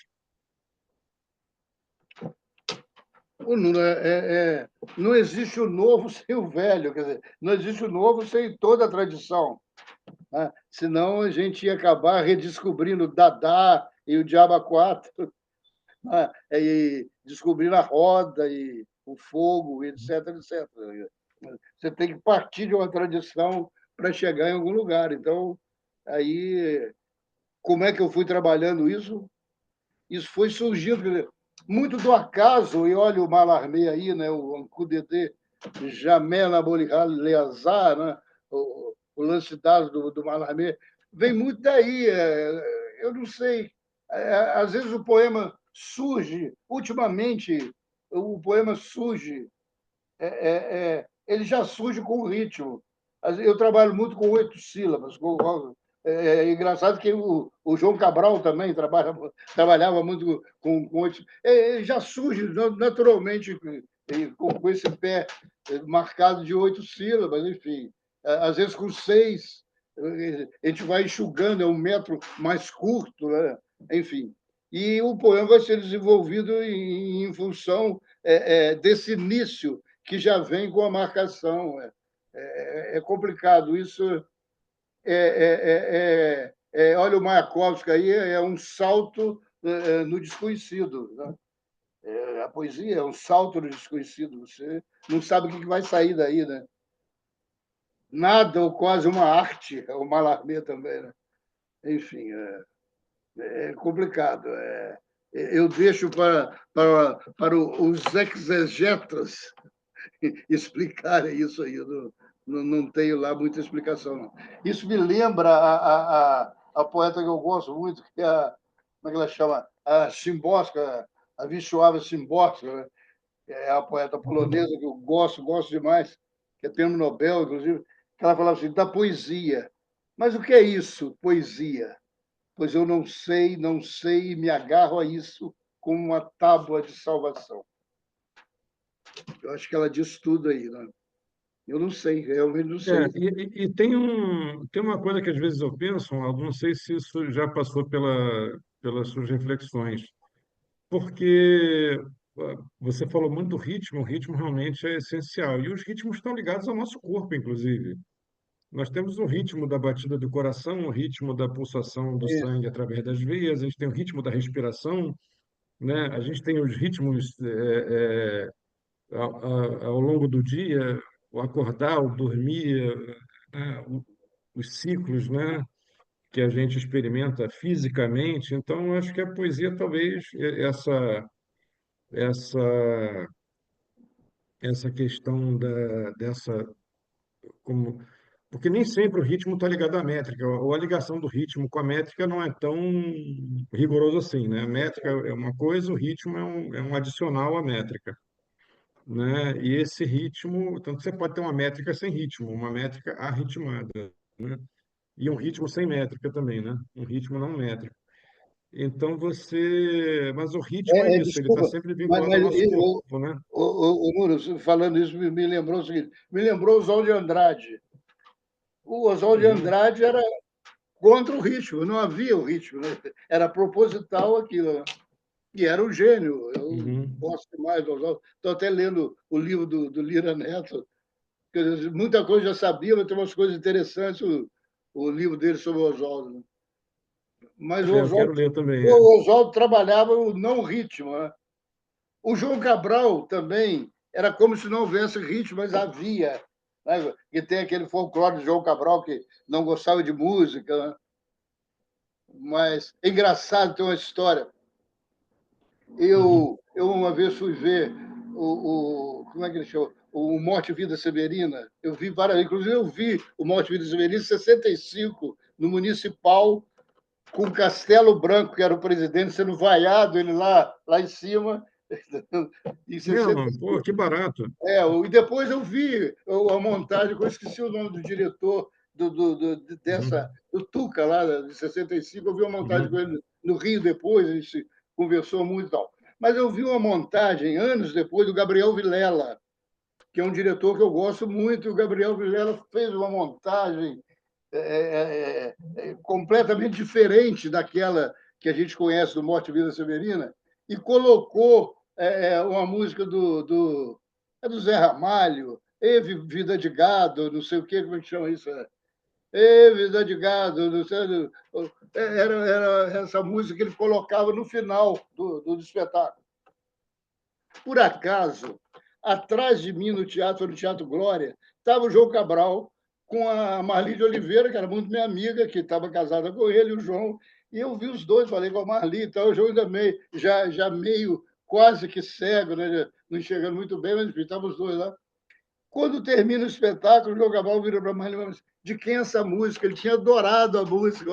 não existe o novo sem o velho, quer dizer, não existe o novo sem toda a tradição, né? Senão a gente ia acabar redescobrindo Dadá e o Diabo 4, né? E descobrindo a roda e o fogo, etc, etc. Você tem que partir de uma tradição para chegar em algum lugar. Então, aí, como é que eu fui trabalhando isso? Isso foi surgindo muito do acaso, e olha o Mallarmé aí, né, o Ancudedê, Jamais Nabolihal Leazar, né, o lance dado do Mallarmé, vem muito daí. Eu não sei, às vezes o poema surge, ultimamente, o poema surge, ele já surge com o ritmo. Eu trabalho muito com 8 sílabas. É engraçado que o João Cabral também trabalhava muito com 8. Ele já surge naturalmente com esse pé marcado de 8 sílabas, enfim. Às vezes com 6, a gente vai enxugando, é um metro mais curto, né? Enfim. E o poema vai ser desenvolvido em função desse início que já vem com a marcação. É complicado. Isso olha, o Mayakovsky aí um salto no desconhecido, né? A poesia é um salto no desconhecido. Você não sabe o que vai sair daí, né? Nada ou quase uma arte, o Mallarmé também, né? Enfim, é complicado. Eu deixo para os exegetas explicar isso aí. Eu não tenho lá muita explicação, não. Isso me lembra a poeta que eu gosto muito, que é como é que ela chama? A Szymborska, a Wisława Szymborska, né? É a poeta polonesa que eu gosto demais, que é prêmio Nobel, inclusive, que ela falava assim, da poesia. Mas o que é isso, poesia? Pois eu não sei, e me agarro a isso como uma tábua de salvação. Eu acho que ela diz tudo aí, né? Eu não sei, realmente não sei. E tem uma coisa que às vezes eu penso, Aldo, não sei se isso já passou pelas suas reflexões, porque você falou muito do ritmo, o ritmo realmente é essencial, e os ritmos estão ligados ao nosso corpo, inclusive. Nós temos o ritmo da batida do coração, o ritmo da pulsação do Isso. sangue através das veias, a gente tem o ritmo da respiração, né? A gente tem os ritmos ao longo do dia, o acordar, o dormir, né? Os ciclos, né? Que a gente experimenta fisicamente. Então, eu acho que a poesia talvez essa essa questão dessa como porque nem sempre o ritmo está ligado à métrica, ou a ligação do ritmo com a métrica não é tão rigoroso assim, né? A métrica é uma coisa, o ritmo é um adicional à métrica, né? E esse ritmo, tanto você pode ter uma métrica sem ritmo, uma métrica arritmada, né? E um ritmo sem métrica também, né? Um ritmo não métrico. Então mas o ritmo é isso, ele está Desculpa, sempre vinculado ao mas nosso corpo, né? o Nuno, falando isso, me lembrou o seguinte: me lembrou o Oswald de Andrade. O Oswald de Uhum, Andrade era contra o ritmo, não havia o ritmo, né? Era proposital aquilo, né? E era um gênio. Eu uhum. gosto demais do Oswald. Estou até lendo o livro do Lira Neto. Muita coisa eu já sabia, mas tem umas coisas interessantes o livro dele sobre o Oswald. Né? Mas Eu quero ler também. É. O Oswald trabalhava o não ritmo. Né? O João Cabral também era como se não houvesse ritmo, mas havia. Né? E tem aquele folclore de João Cabral que não gostava de música. Né? Mas é engraçado, tem uma história. Uhum. Eu uma vez fui ver como é que ele chama? O Morte e Vida Severina. Eu vi várias, inclusive eu vi o Morte e Vida Severina em 65, no Municipal, com Castelo Branco, que era o presidente, sendo vaiado, ele lá em cima, em Mesmo, pô, 65. que barato. E depois eu vi a montagem, que eu esqueci o nome do diretor Uhum, do Tuca, lá de 65, eu vi uma montagem com uhum, ele no Rio depois, a gente conversou muito e tal. Mas eu vi uma montagem, anos depois, do Gabriel Vilela, que é um diretor que eu gosto muito, e o Gabriel Vilela fez uma montagem completamente diferente daquela que a gente conhece do Morte e Vida Severina, e colocou uma música do Zé Ramalho, Vida de Gado, não sei o que, como é que chama isso? Vida de Gado, não sei, era essa música que ele colocava no final do espetáculo. Por acaso, atrás de mim no Teatro Glória, estava o João Cabral com a Marli de Oliveira, que era muito minha amiga, que estava casada com ele, o João, e eu vi os dois, falei com a Marli e tal, o João ainda já meio quase que cego, né? Não enxergando muito bem, mas enfim, estavam os dois lá. Quando termina o espetáculo, o João Cabral vira para a Marli e fala assim, de quem é essa música? Ele tinha adorado a música,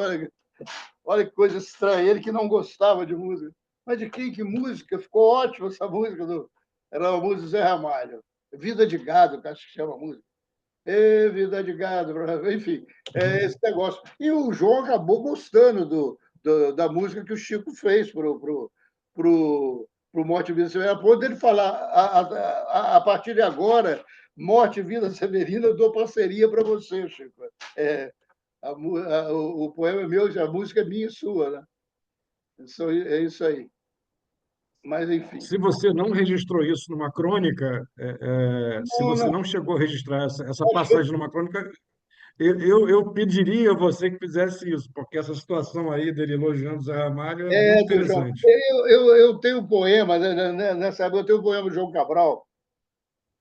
olha que coisa estranha, ele que não gostava de música. Mas de quem? Que música? Ficou ótima essa música. Era a música do Zé Ramalho. Vida de Gado, que acho que chama a música. Vida de Gado, enfim, esse uhum. negócio. E o João acabou gostando da música que o Chico fez pro Morte e Vida Severina, a ponto dele falar, a partir de agora, Morte e Vida Severina, eu dou parceria para você, Chico. É, o poema é meu, a música é minha e sua, né? É isso aí. Mas, enfim. Se você não registrou isso numa crônica, se Não, você não. não chegou a registrar essa Acho que passagem numa crônica, eu pediria a você que fizesse isso, porque essa situação aí dele elogiando o Zé Ramalho é muito do João. interessante. Eu tenho um poema, nessa época, eu tenho um poema do João Cabral,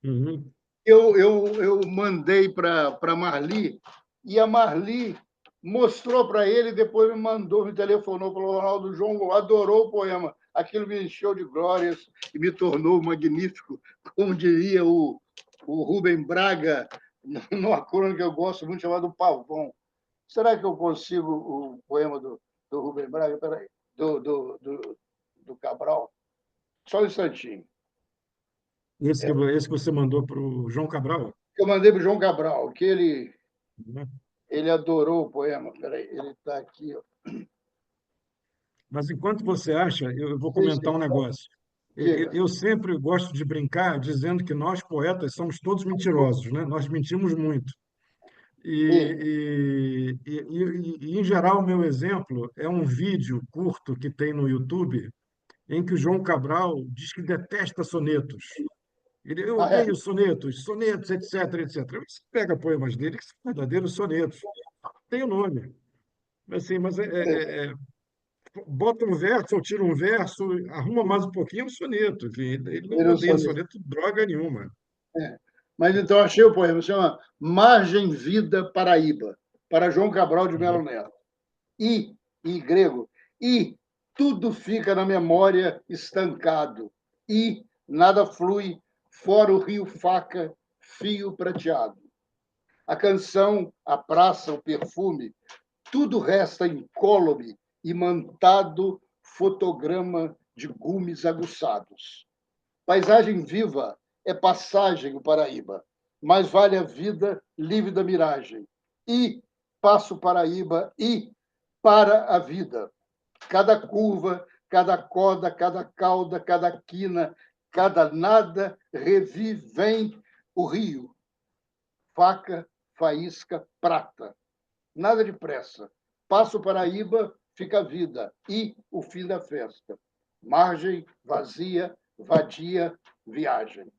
Uhum, eu mandei para Marli, e a Marli mostrou para ele, depois me telefonou, falou: Ronaldo, João adorou o poema. Aquilo me encheu de glórias e me tornou magnífico, como diria o Rubem Braga, numa crônica que eu gosto muito, chamada O Pavão. Será que eu consigo o poema do Rubem Braga? Peraí, do Cabral? Só um instantinho. Esse que você mandou para o João Cabral? Eu mandei para o João Cabral, que Né? ele adorou o poema. Peraí, ele está aqui. Ó. Mas enquanto você acha, eu vou Sim, sim. comentar um negócio. Diga. Eu sempre gosto de brincar dizendo que nós, poetas, somos todos mentirosos, né? Nós mentimos muito. Sim. Em geral, o meu exemplo é um vídeo curto que tem no YouTube em que o João Cabral diz que detesta sonetos. Eu Ah, é? odeio sonetos, etc, etc. Você pega poemas dele que são verdadeiros sonetos. Tem o nome. Assim, mas bota um verso ou tira um verso, arruma mais um pouquinho, é um soneto. Enfim, ele não Ele não odeia sabe. soneto droga nenhuma. É. Mas então achei o poema, chama Margem Vida Paraíba, para João Cabral de Melo Neto. E grego, e tudo fica na memória estancado, e nada flui fora o rio Faca, fio prateado. A canção, a praça, o perfume, tudo resta incólume, imantado fotograma de gumes aguçados. Paisagem viva é passagem o Paraíba, mais vale a vida livre da miragem. E passo Paraíba e para a vida. Cada curva, cada coda, cada cauda, cada quina, cada nada revivem o rio. Faca, faísca, prata. Nada de pressa. Passo Paraíba, fica a vida e o fim da festa. Margem, vazia, vadia, viagem.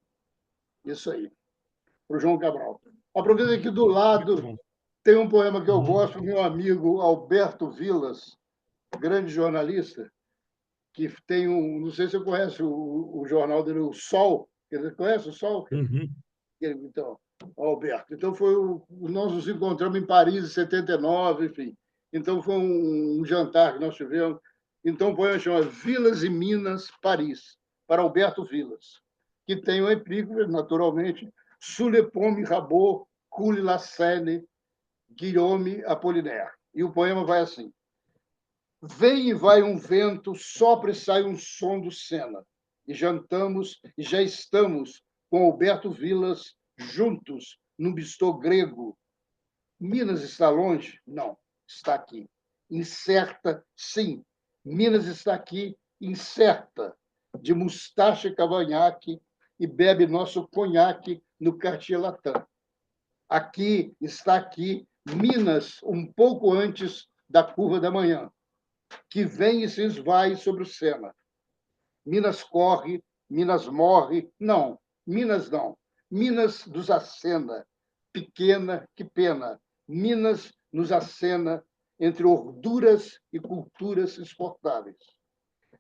Isso aí, para o João Cabral. Aproveita aqui do Muito lado, bom. tem um poema que eu Uhum. gosto, do meu amigo Alberto Vilas, grande jornalista, que tem um. Não sei se você conhece o jornal dele, o Sol. Você conhece o Sol? Uhum. Então, Alberto. Então, nós nos encontramos em Paris em 79, enfim. Então, foi um jantar que nós tivemos. Então, o poema chama Vilas e Minas, Paris, para Alberto Vilas, que tem o epígrafe, naturalmente, Sous les pommes Rabot, coule la Seine, Guillaume Apollinaire. E o poema vai assim: Vem e vai um vento, sopra e sai um som do Sena. E jantamos e já estamos com Alberto Vilas juntos num bistrô grego. Minas está longe? Não, está aqui. Incerta, sim. Minas está aqui, incerta. De mustache e cavanhaque e bebe nosso conhaque no Cartier Latam. Aqui, está aqui, Minas, um pouco antes da curva da manhã que vem e se esvai sobre o Sena. Minas corre, Minas morre. Não, Minas não. Minas nos acena. Pequena, que pena. Minas nos acena entre orduras e culturas exportáveis.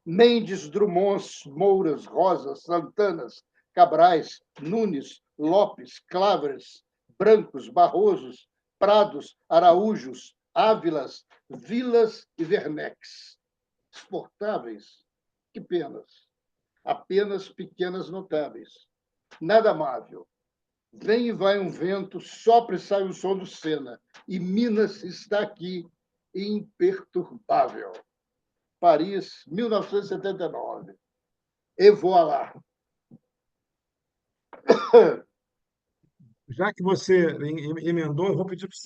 Mendes, Drummonds, Mouras, Rosas, Santanas, Cabrais, Nunes, Lopes, Clavers, Brancos, Barrosos, Prados, Araújos, Ávilas, Vilas e Vernex. Exportáveis? Que penas. Apenas pequenas notáveis. Nada amável. Vem e vai um vento, sopra e sai o som do Sena. E Minas está aqui, imperturbável. Paris, 1979. E voilà. Já que você emendou, eu vou pedir para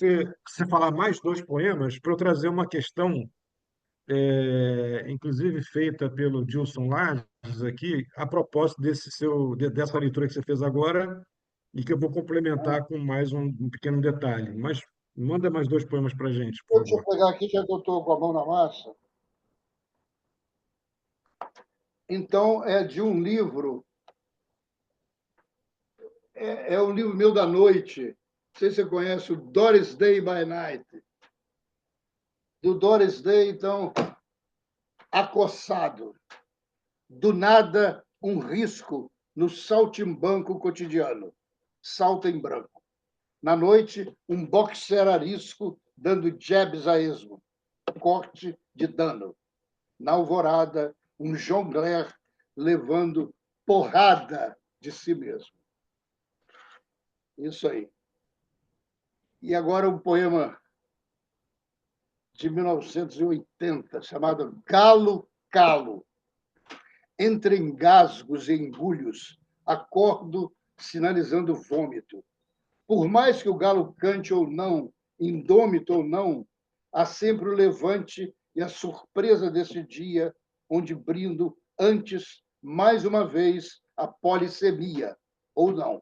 você falar mais dois poemas para eu trazer uma questão, inclusive feita pelo Dilson Lages aqui, a propósito dessa leitura que você fez agora, e que eu vou complementar com mais um pequeno detalhe. Mas manda mais dois poemas para a gente, por Deixa eu favor. pegar aqui, já que eu estou com a mão na massa. Então, é de um livro, é um livro meu da noite. Não sei se você conhece o Doris Day by Night. Do Doris Day, então, acossado. Do nada, um risco no saltimbanco cotidiano. Salta em branco. Na noite, um boxer arisco dando jabs a esmo. Corte de dano. Na alvorada, um jongler levando porrada de si mesmo. Isso aí. E agora um poema de 1980, chamada Galo Calo. Entre engasgos e engulhos, acordo sinalizando vômito. Por mais que o galo cante ou não, indômito ou não, há sempre o levante e a surpresa desse dia, onde brindo antes, mais uma vez, a polissemia, ou não.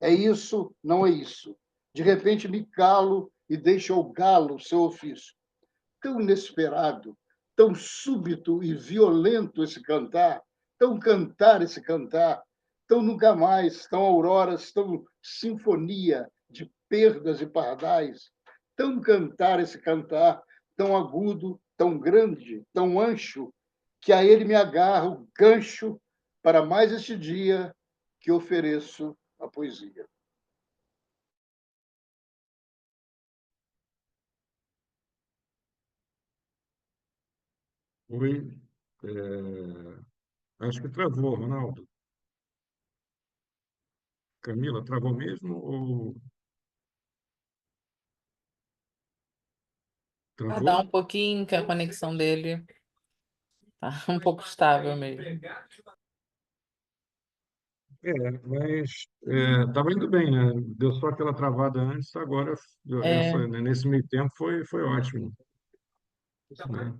É isso, não é isso. De repente me calo e deixo ao galo seu ofício. Tão inesperado, tão súbito e violento esse cantar, tão cantar esse cantar, tão nunca mais, tão auroras, tão sinfonia de perdas e pardais, tão cantar esse cantar, tão agudo, tão grande, tão ancho, que a ele me agarro, gancho para mais este dia que ofereço a poesia. Oi. Acho que travou, Ronaldo. Camila, travou mesmo ou Aguardar travou? um pouquinho, que a conexão dele tá um pouco estável mesmo. Mas estava indo bem, né? Deu só aquela travada antes, agora, É, nesse meio tempo, foi ótimo, né?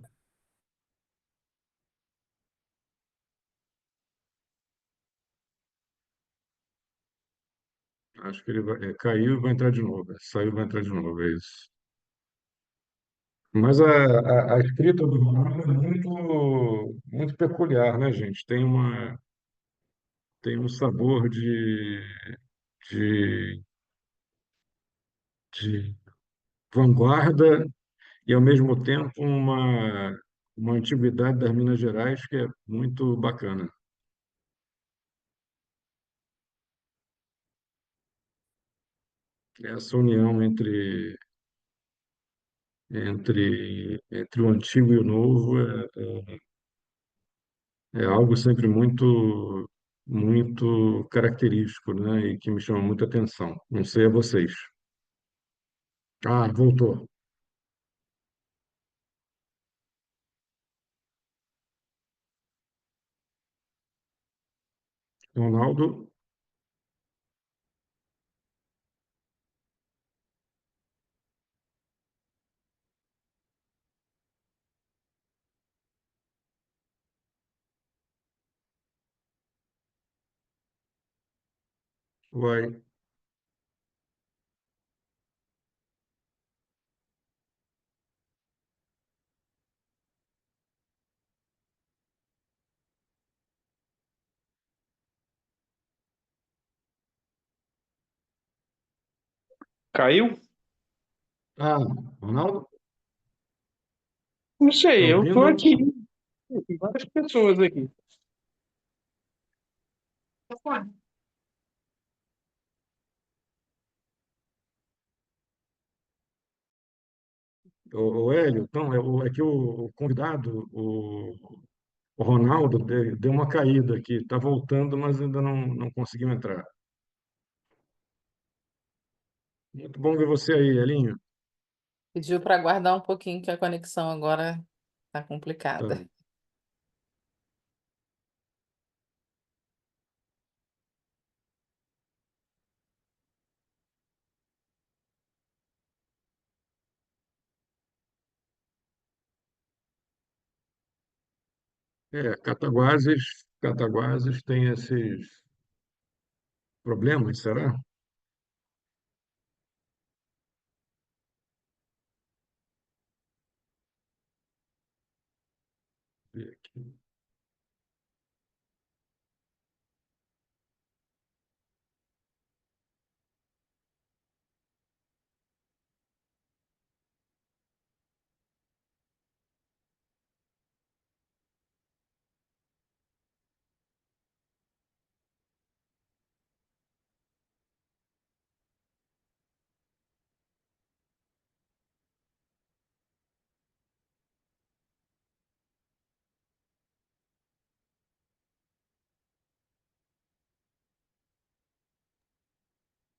Acho que ele caiu e vai entrar de novo. Saiu e vai entrar de novo, é isso. Mas a escrita do Ronaldo é muito peculiar, né, gente? Tem um sabor de, de vanguarda e, ao mesmo tempo, uma antiguidade das Minas Gerais que é muito bacana. Essa união entre o antigo e o novo é algo sempre muito característico, né? E que me chama muita atenção. Não sei a vocês. Ah, voltou. Ronaldo, vai. Caiu? Ah, Ronaldo, Não tá sei, eu tô ouvindo? aqui. Tem várias pessoas aqui. O Hélio, então, é que o convidado, o Ronaldo, deu uma caída aqui. Está voltando, mas ainda não conseguiu entrar. Muito bom ver você aí, Elinho. pediu para aguardar um pouquinho, que a conexão agora tá Tá. complicada. Cataguases tem esses problemas, será? Ver aqui.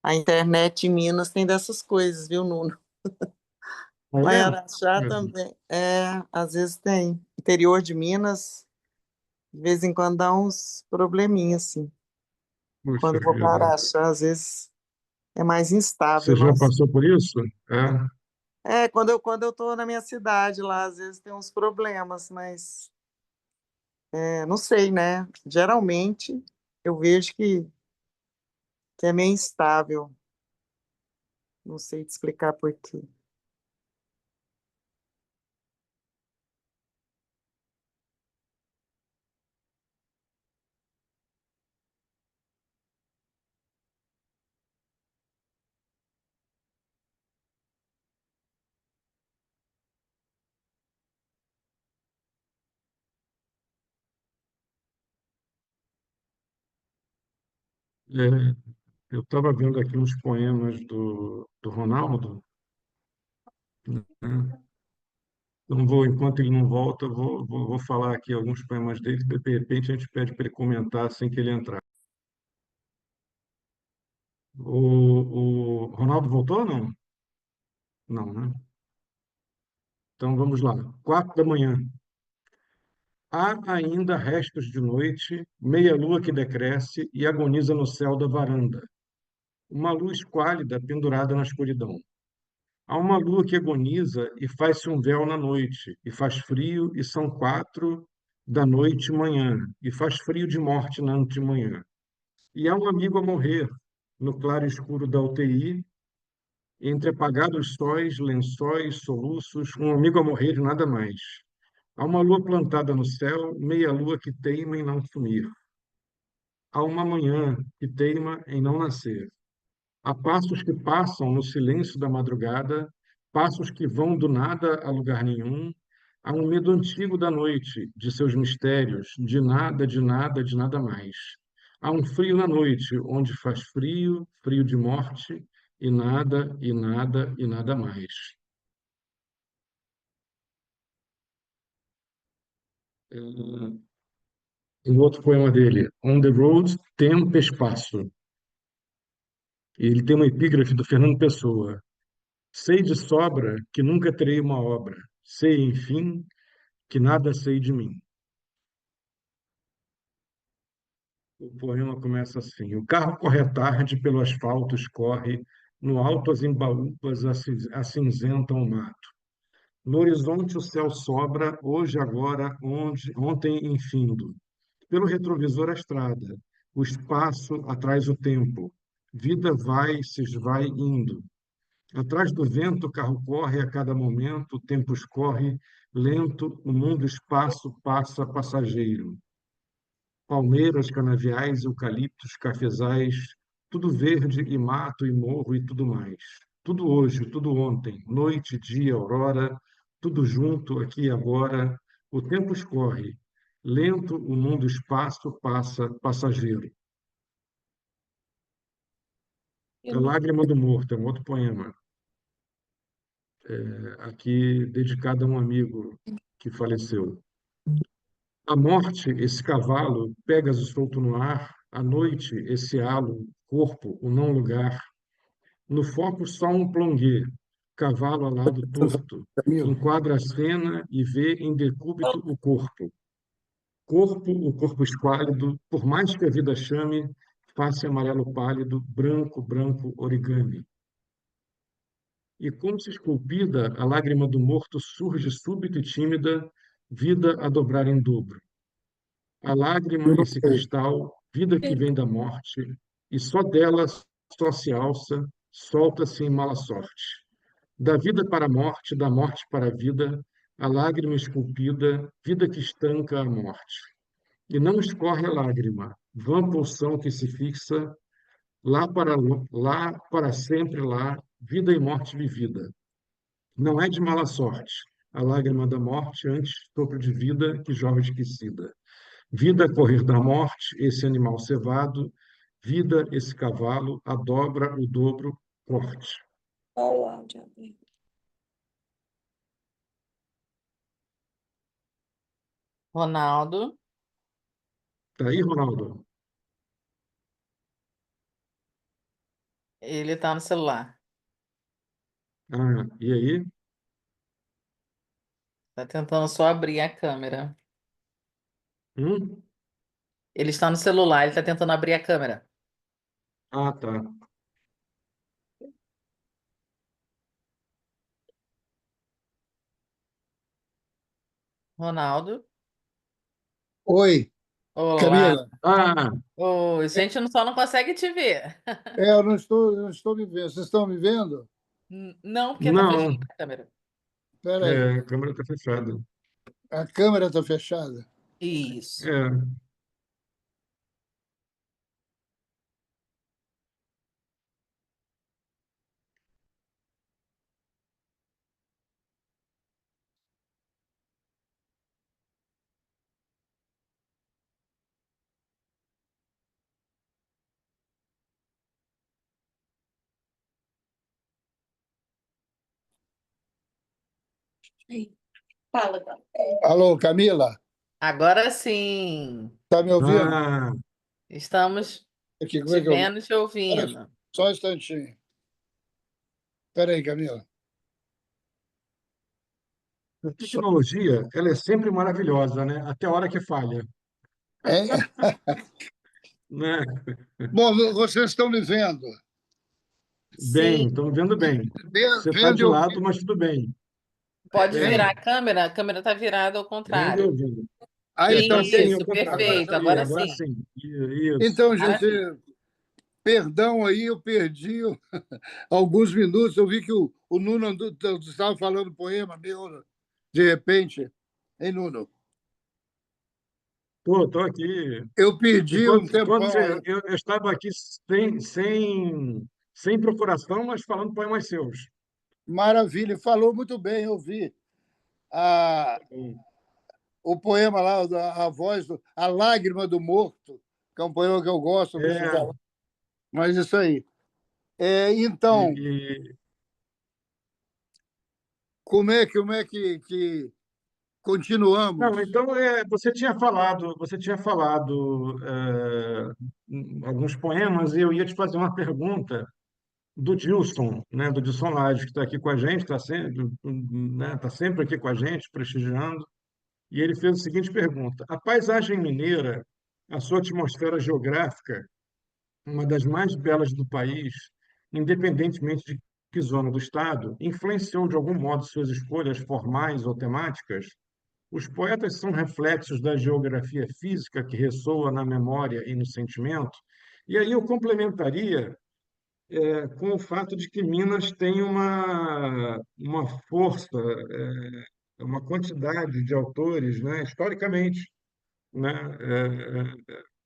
A internet em Minas tem dessas coisas, viu, Nuno? Ah, Lá em é? Araxá também. Às vezes tem. Interior de Minas, de vez em quando dá uns probleminhas, assim. Quando Puxa eu vou para vida. Araxá, às vezes é mais Você instável, já mas passou por isso? É. quando eu tô na minha cidade lá, às vezes tem uns problemas, mas não sei, né? Geralmente eu vejo que é meio instável. Não sei te explicar por quê. É, eu estava vendo aqui uns poemas do Ronaldo, né? Então, enquanto ele não volta, vou falar aqui alguns poemas dele, de repente a gente pede para ele comentar assim que ele entrar. O Ronaldo voltou ou não? Não, né? Então vamos lá. 4 da manhã. Há ainda restos de noite, meia-lua que decresce e agoniza no céu da varanda. Uma luz esquálida pendurada na escuridão. Há uma lua que agoniza e faz-se um véu na noite, e faz frio, e são 4 da noite manhã, e faz frio de morte na antemanhã. E há um amigo a morrer no claro escuro da UTI, entre apagados sóis, lençóis, soluços, um amigo a morrer e nada mais. Há uma lua plantada no céu, meia lua que teima em não sumir. Há uma manhã que teima em não nascer. Há passos que passam no silêncio da madrugada, passos que vão do nada a lugar nenhum. Há um medo antigo da noite, de seus mistérios, de nada, de nada, de nada mais. Há um frio na noite, onde faz frio, frio de morte, e nada, e nada, e nada mais. Um outro poema dele, On the Road, Tempo e Espaço. Ele tem uma epígrafe do Fernando Pessoa. Sei de sobra que nunca terei uma obra. Sei, enfim, que nada sei de mim. O poema começa assim: o carro corre à tarde pelo asfalto, escorre, no alto as embaúpas acinzentam o mato. No horizonte o céu sobra, hoje, agora, onde, ontem, infindo. Pelo retrovisor a estrada, o espaço atrás o tempo. Vida vai, se esvai indo. Atrás do vento o carro corre a cada momento, o tempo escorre, lento, o mundo espaço passa passageiro. Palmeiras, canaviais, eucaliptos, cafezais, tudo verde e mato e morro e tudo mais. Tudo hoje, tudo ontem, noite, dia, aurora, tudo junto, aqui e agora. O tempo escorre, lento, o mundo espaço passa passageiro. A Lágrima do Morto é um outro poema, aqui dedicado a um amigo que faleceu. A morte, esse cavalo, Pégaso solto no ar, a noite, esse halo, corpo, o não lugar. No foco só um plonguê, cavalo alado torto, enquadra a cena e vê em decúbito o corpo. Corpo, o corpo esquálido, por mais que a vida chame, face amarelo pálido, branco, branco, origami. E como se esculpida, a lágrima do morto surge súbita e tímida, vida a dobrar em dobro. A lágrima, esse cristal, vida que vem da morte, e só dela só se alça, solta-se em mala sorte. Da vida para a morte, da morte para a vida, a lágrima esculpida, vida que estanca a morte. E não escorre a lágrima, vã pulsão que se fixa, lá para sempre lá, vida e morte vivida. Não é de mala sorte, a lágrima da morte antes sopro de vida que jorra esquecida. Vida a correr da morte, esse animal cevado, vida esse cavalo, a dobra, o dobro, corte. Ronaldo, Tá aí, Ronaldo? ele tá no celular. Ah, e aí? Tá tentando só abrir a câmera. Hum? Ele está no celular, ele está tentando abrir a câmera. Ah, tá. Ronaldo. Oi, Olá. Camila. Ah, Oi, gente, só não consegue te ver. Eu não estou me vendo. Vocês estão me vendo? Não, porque tá fechando não, a câmera. Espera aí. a câmera está fechada. A câmera está fechada. Isso. É. Fala. Alô, Camila? Agora sim. Está me ouvindo? Ah, Estamos Aqui, como te é que eu... vendo e te Olha, ouvindo. só um instantinho. Espera aí, Camila. a tecnologia, ela é sempre maravilhosa, né? Até a hora que falha, É? né? Bom, vocês estão me vendo. Bem, Sim. estamos vendo bem. Você está Vendo de e lado, ouvindo. mas tudo bem. Pode virar Hein? a câmera está virada ao Vendo e contrário. ouvindo. Ah, Está então, sim, ao Isso, contrário. agora, perfeito. já- Aí, Agora agora sim. sim. Isso. então, gente, Maravilha. perdão aí, eu perdi alguns minutos. Eu vi que o Nuno estava falando poema meu, de repente. Hein, Nuno? Estou aqui. Eu perdi um Quando tempão. eu estava aqui sem procuração, mas falando poemas seus. Maravilha, falou muito bem, eu vi. A, o poema lá, a voz, a lágrima do morto, que é um poema que eu gosto, não se É, fala. Mas isso aí. e, Então, e- como é que não, continuamos? então você tinha falado alguns poemas e eu ia te fazer uma pergunta do Dilson, né, do Dilson Lage, que está aqui com a gente, está sempre, né, tá sempre aqui com a gente, prestigiando, e ele fez a seguinte pergunta: a paisagem mineira, a sua atmosfera geográfica, uma das mais belas do país, independentemente de que zona do estado, influenciou de algum modo suas escolhas formais ou temáticas? Os poetas são reflexos da geografia física que ressoa na memória e no sentimento? E aí eu complementaria com o fato de que Minas tem uma força, uma quantidade de autores, né, historicamente, né,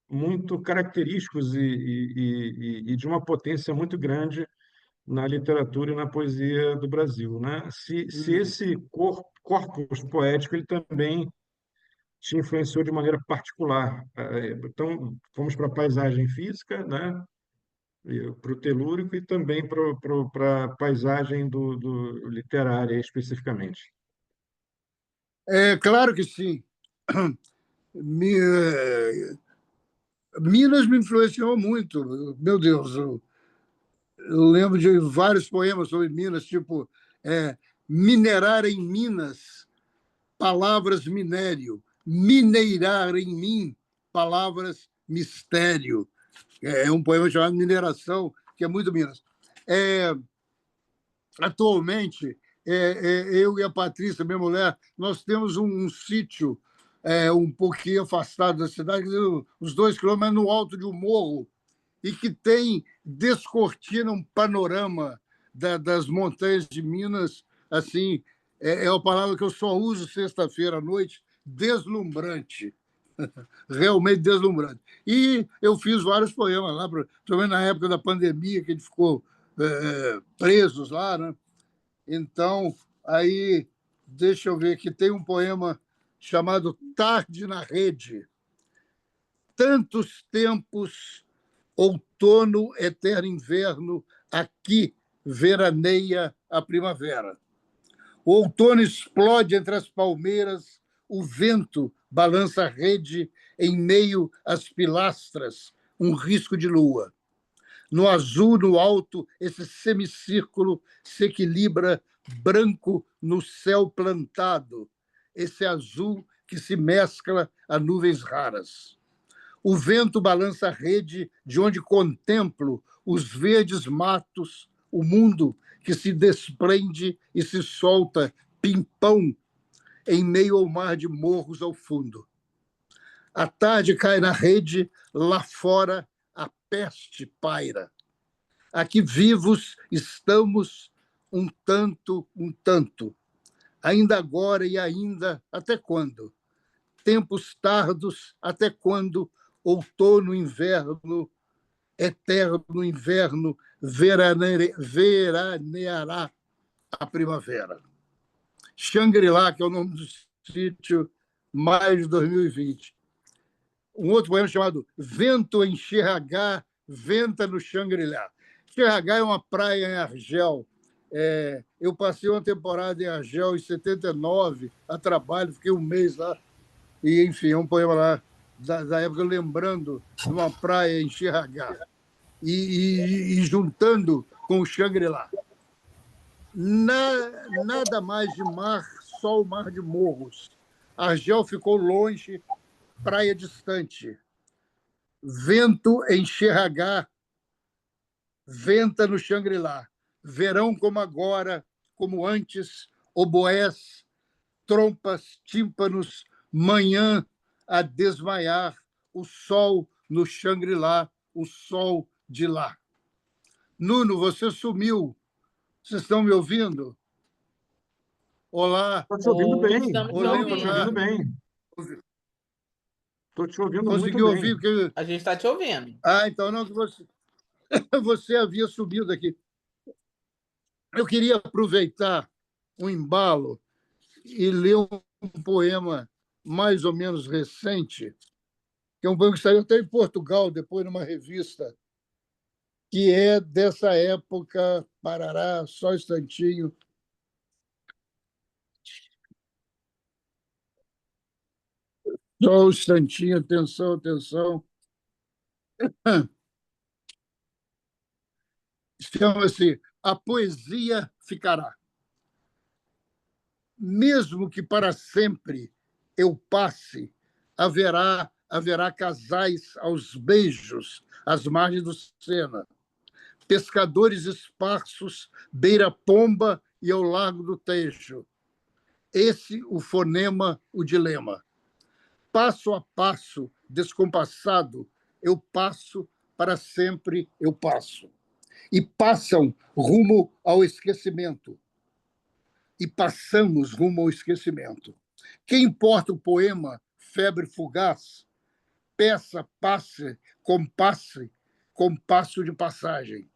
muito característicos e de uma potência muito grande na literatura e na poesia do Brasil, né? Se Hum. esse corpus poético ele também te influenciou de maneira particular. Então, fomos para a paisagem física, né? Para o telúrico e também para a paisagem do literária especificamente. É claro que sim. Minas me influenciou muito. Meu Deus, eu lembro de vários poemas sobre Minas, tipo minerar em Minas, palavras minério, mineirar em mim, palavras mistério. É um poema chamado Mineração, que é muito Minas. É, atualmente, eu e a Patrícia, minha mulher, nós temos um sítio um pouquinho afastado da cidade, uns 2 quilômetros no alto de um morro, e que descortina um panorama das montanhas de Minas, assim, é uma palavra que eu só uso sexta-feira à noite, deslumbrante, realmente deslumbrante. E eu fiz vários poemas lá, também na época da pandemia, que a gente ficou presos lá, né? Então, aí, deixa eu ver que tem um poema chamado Tarde na Rede. Tantos tempos, outono, eterno inverno, aqui veraneia a primavera. O outono explode entre as palmeiras, o vento balança a rede em meio às pilastras, um risco de lua. No azul, no alto, esse semicírculo se equilibra branco no céu plantado. esse azul que se mescla a nuvens raras. O vento balança a rede de onde contemplo os verdes matos, o mundo que se desprende e se solta pimpão em meio ao mar de morros ao fundo. A tarde cai na rede, lá fora a peste paira. Aqui vivos estamos um tanto, ainda agora e ainda até quando? Tempos tardos, até quando? Outono, inverno, eterno inverno, veraneará a primavera. Shangri-La, que é o nome do sítio, maio de 2020. Um outro poema chamado Vento em Xirragá, Venta no Shangri-La. Xirragá é uma praia em Argel. Eu passei uma temporada em Argel em 79, a trabalho, fiquei um mês lá. E, enfim, é um poema lá da época, lembrando de uma praia em Xirragá e juntando com o Shangri-La. Nada mais de mar, só o mar de morros. Argel ficou longe, praia distante. Vento em Xirragá, venta no Shangri-La. Verão como agora, como antes, oboés, trompas, tímpanos, manhã a desmaiar, o sol no Shangri-La, o sol de lá. Nuno, você sumiu. Vocês estão me ouvindo? Olá. Estou te ouvindo Oi, bem. estamos te Olá, Não, estou te ouvindo ouvindo. bem. Estou te ouvindo muito Conseguiu bem. ouvir? Porque... A gente está te ouvindo. Então não, que você havia subido aqui. Eu queria aproveitar o embalo e ler um poema mais ou menos recente, que é um poema que saiu até em Portugal, depois numa revista, que é dessa época, parará, só um instantinho. Só um instantinho, atenção, atenção. Chama-se A Poesia Ficará. Mesmo que para sempre eu passe, haverá casais aos beijos às margens do Sena, pescadores esparsos beira pomba e ao largo do Tejo. Esse o fonema, o dilema. Passo a passo, descompassado, eu passo, para sempre eu passo. E passam rumo ao esquecimento. E passamos rumo ao esquecimento. Que importa o poema Febre Fugaz? Peça, passe, compasso de passagem.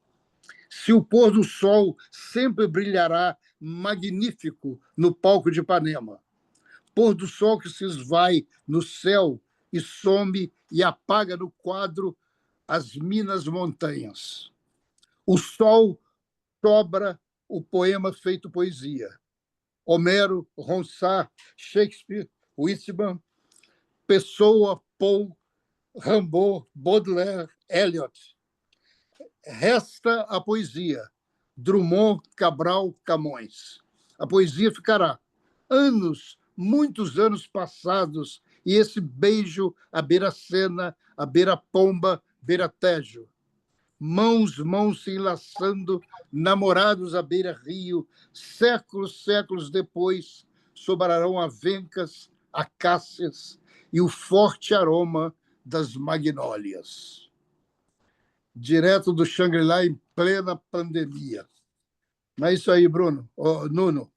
Se o pôr do sol sempre brilhará magnífico no palco de Ipanema. Pôr do sol que se esvai no céu e some e apaga no quadro as minas montanhas. O sol sobra o poema feito poesia. Homero, Ronsard, Shakespeare, Whitman, Pessoa, Poe, Rimbaud, Baudelaire, Eliot. Resta a poesia. Drummond, Cabral, Camões. A poesia ficará. Anos, muitos anos passados, e esse beijo à beira-Sena, à beira-Pomba, beira-Tejo. Mãos se enlaçando, namorados à beira-rio, séculos depois, sobrarão avencas, acácias e o forte aroma das magnólias. Direto do Shangri-La em plena pandemia. Não é isso aí, Bruno? Nuno.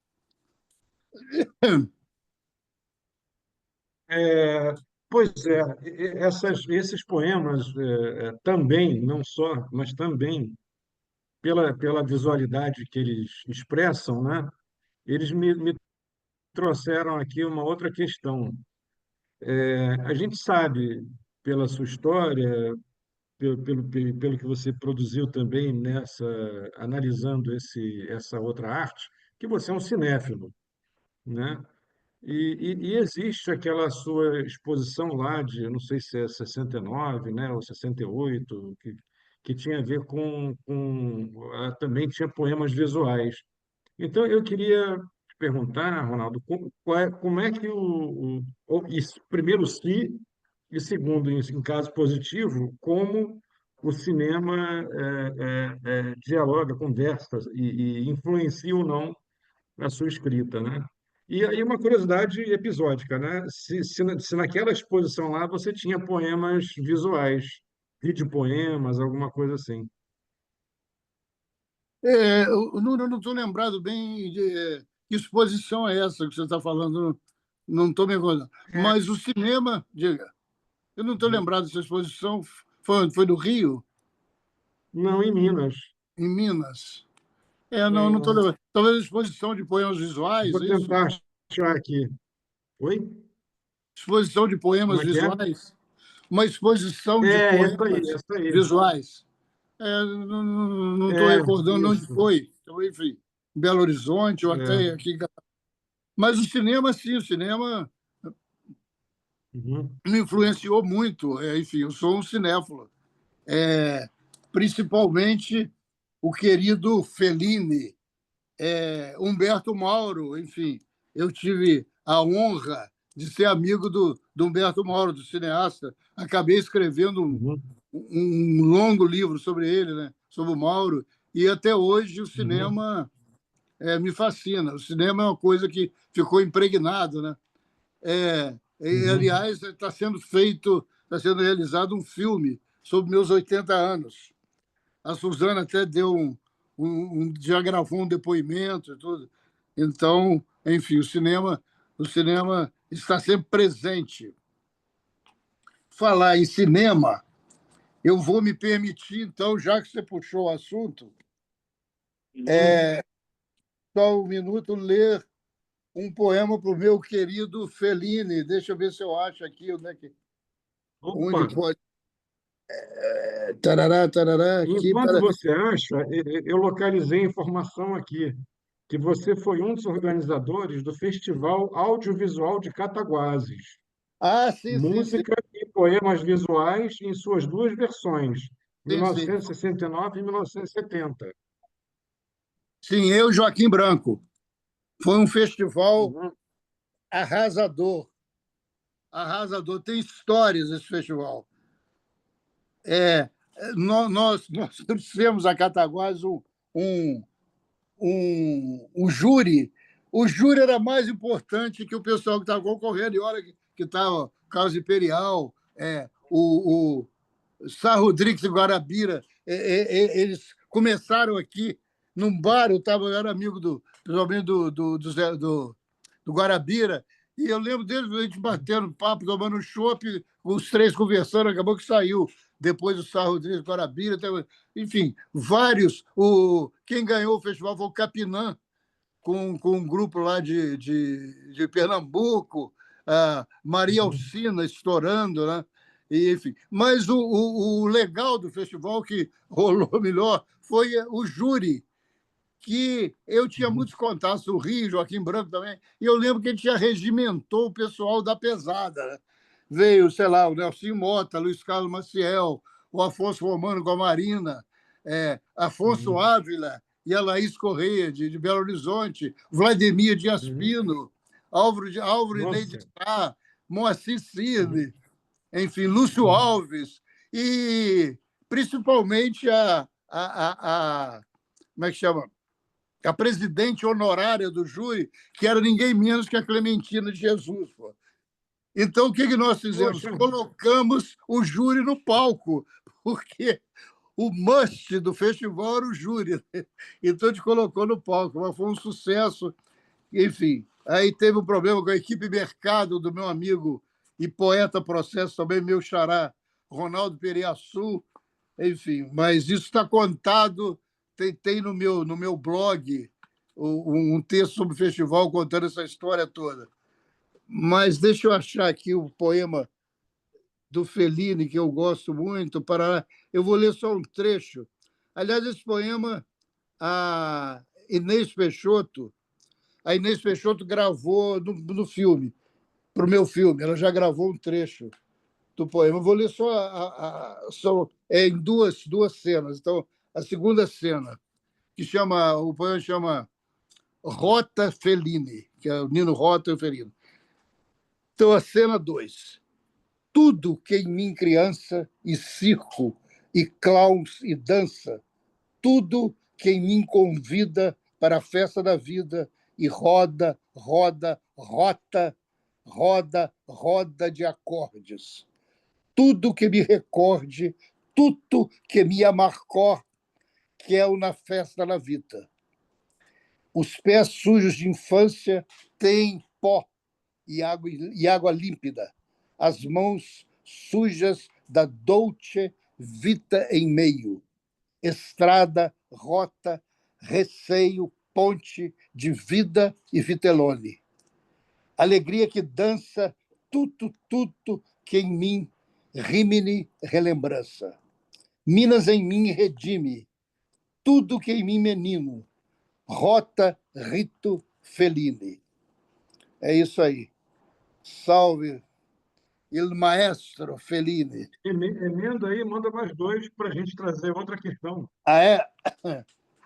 Pois é, esses poemas também, não só, mas também pela visualidade que eles expressam, né? Eles me trouxeram aqui uma outra questão. A gente sabe, pela sua história, pelo que você produziu também analisando essa outra arte, que você é um cinéfilo, né? E existe aquela sua exposição lá de, eu não sei se é 69, né, ou 68, que tinha a ver também tinha poemas visuais. Então, eu queria perguntar, Ronaldo, como é que primeiro, se, e segundo, em caso positivo, como o cinema dialoga, conversa e influencia ou não a sua escrita, né? E aí uma curiosidade episódica, né? Se naquela exposição lá você tinha poemas visuais, videopoemas, alguma coisa assim. Eu não estou lembrado bem de que exposição é essa que você está falando, não estou me recordando. Mas o cinema, diga, eu não estou lembrado dessa exposição, foi do Rio, Não, em Minas. em Minas. É, Não estou lembrando. Talvez exposição de poemas visuais, vou é isso? tentar achar aqui. Oi? Exposição de Como poemas é que é? visuais? Uma exposição de É, essa aí, poemas essa aí. visuais. Não estou É, recordando onde isso. foi. Então, enfim, em Belo Horizonte ou até É. aqui. Mas o cinema, sim, o cinema Uhum. me influenciou muito. Enfim, eu sou um cinéfilo. Principalmente o querido Fellini, Humberto Mauro, enfim. Eu tive a honra de ser amigo do Humberto Mauro, do cineasta. Acabei escrevendo Uhum. um longo livro sobre ele, né? Sobre o Mauro. E até hoje o Uhum. cinema me fascina. O cinema é uma coisa que ficou impregnado, né? Uhum. Aliás, está sendo realizado um filme sobre meus 80 anos. A Suzana até já gravou um depoimento e tudo. Então, enfim, o cinema está sempre presente. Falar em cinema, eu vou me permitir, então, já que você puxou o assunto, Uhum. só um minuto, ler um poema para o meu querido Fellini. Deixa eu ver se eu acho aqui Opa! onde pode. Tarará, tarará, aqui. Enquanto você acha, eu localizei informação aqui, que você foi um dos organizadores do Festival Audiovisual de Cataguases. Ah, sim, sim, sim, Música e poemas visuais em suas duas versões, sim, sim. 1969 e 1970. Sim, eu, Joaquim Branco. Foi um festival Uhum. arrasador. Arrasador. Tem histórias esse festival. É, nós trouxemos a Cataguases um, um júri. O júri era mais importante que o pessoal que estava concorrendo. E olha que estava Carlos Imperial, o Sá Rodrigues e Guarabira. Eles começaram aqui num bar. Eu era amigo principalmente do Guarabira. E eu lembro deles, a gente batendo papo, tomando chopp, os três conversando, acabou que saiu. Depois o Sá Rodrigues Guarabira, enfim, vários. Quem ganhou o festival foi o Capinã, com um grupo lá de Pernambuco, a Maria Uhum. Alcina estourando, né? E, enfim. Mas o legal do festival, que rolou melhor, foi o júri, que eu tinha Uhum. muitos contatos do Rio, Joaquim Branco também, e eu lembro que a gente já regimentou o pessoal da pesada. Né? Veio, sei lá, o Nelson Mota, Luiz Carlos Maciel, o Afonso Romano com a Marina, Afonso Uhum. Ávila e a Laís Correia, de Belo Horizonte, Vladimir Dias Uhum. Pino, Álvaro Inei de Nossa. Sá, Moacir Uhum. Cirne, enfim, Lúcio Uhum. Alves, e principalmente como é que chama? A presidente honorária do júri, que era ninguém menos que a Clementina de Jesus. Pô. Então, o que nós fizemos? Poxa. Colocamos o júri no palco, porque o must do festival era o júri. Né? Então, a gente colocou no palco, mas foi um sucesso. Enfim, aí teve um problema com a equipe mercado do meu amigo e poeta processo também, meu xará, Ronaldo Periaçu. Enfim, mas isso está contado, tem no meu blog um texto sobre o festival contando essa história toda. Mas deixa eu achar aqui o poema do Fellini, que eu gosto muito. Eu vou ler só um trecho. Aliás, esse poema, a Inês Peixoto, a Inês Peixoto gravou no filme, para o meu filme. Ela já gravou um trecho do poema. Eu vou ler só, em duas cenas. Então, a segunda cena, o poema chama Rota Fellini, que é o Nino Rota e o Fellini. Então, a cena 2. Tudo que em mim criança, e circo, e clowns, e dança, tudo que em mim convida para a festa da vida, e roda, roda, rota, roda, roda de acordes. Tudo que me recorde, tudo que me amarcor, que é o na festa da vida. Os pés sujos de infância têm pó e água límpida. As mãos sujas da Dolce Vita em meio. Estrada, rota, receio, ponte de vida e vitelone. Alegria que dança, tudo que em mim rimini relembrança. Minas em mim redime, tudo que em mim menino. Rota, rito, Fellini. É isso aí. Salve il maestro Fellini. Emenda aí, manda mais dois para a gente trazer outra questão. Ah, é?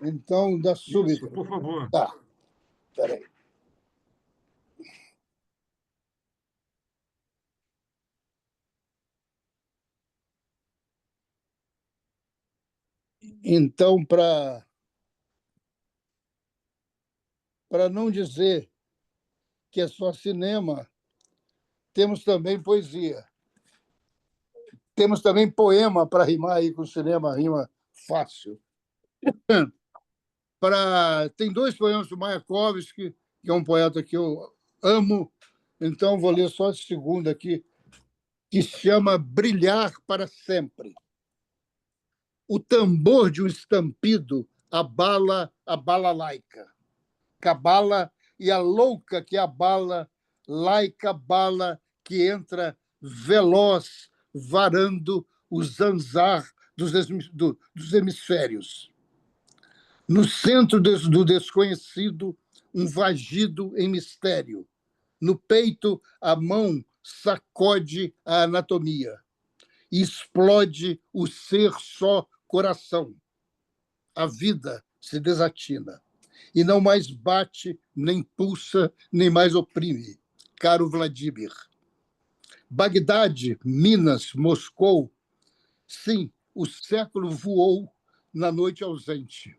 Então, dá Isso, súbito. por favor. Tá, peraí. Então, para não dizer que é só cinema, temos também poesia. Temos também poema para rimar aí com cinema, rima fácil. Tem dois poemas do Mayakovsky, que é um poeta que eu amo, então vou ler só esse segundo aqui, que se chama Brilhar para Sempre. O tambor de um estampido abala a balalaika. Cabala e a louca que abala, laica bala que entra veloz, varando o zanzar dos hemisférios. No centro do desconhecido, um vagido em mistério. No peito, a mão sacode a anatomia. E explode o ser só coração. A vida se desatina. E não mais bate, nem pulsa, nem mais oprime. Caro Vladimir. Bagdade, Minas, Moscou. Sim, o século voou na noite ausente.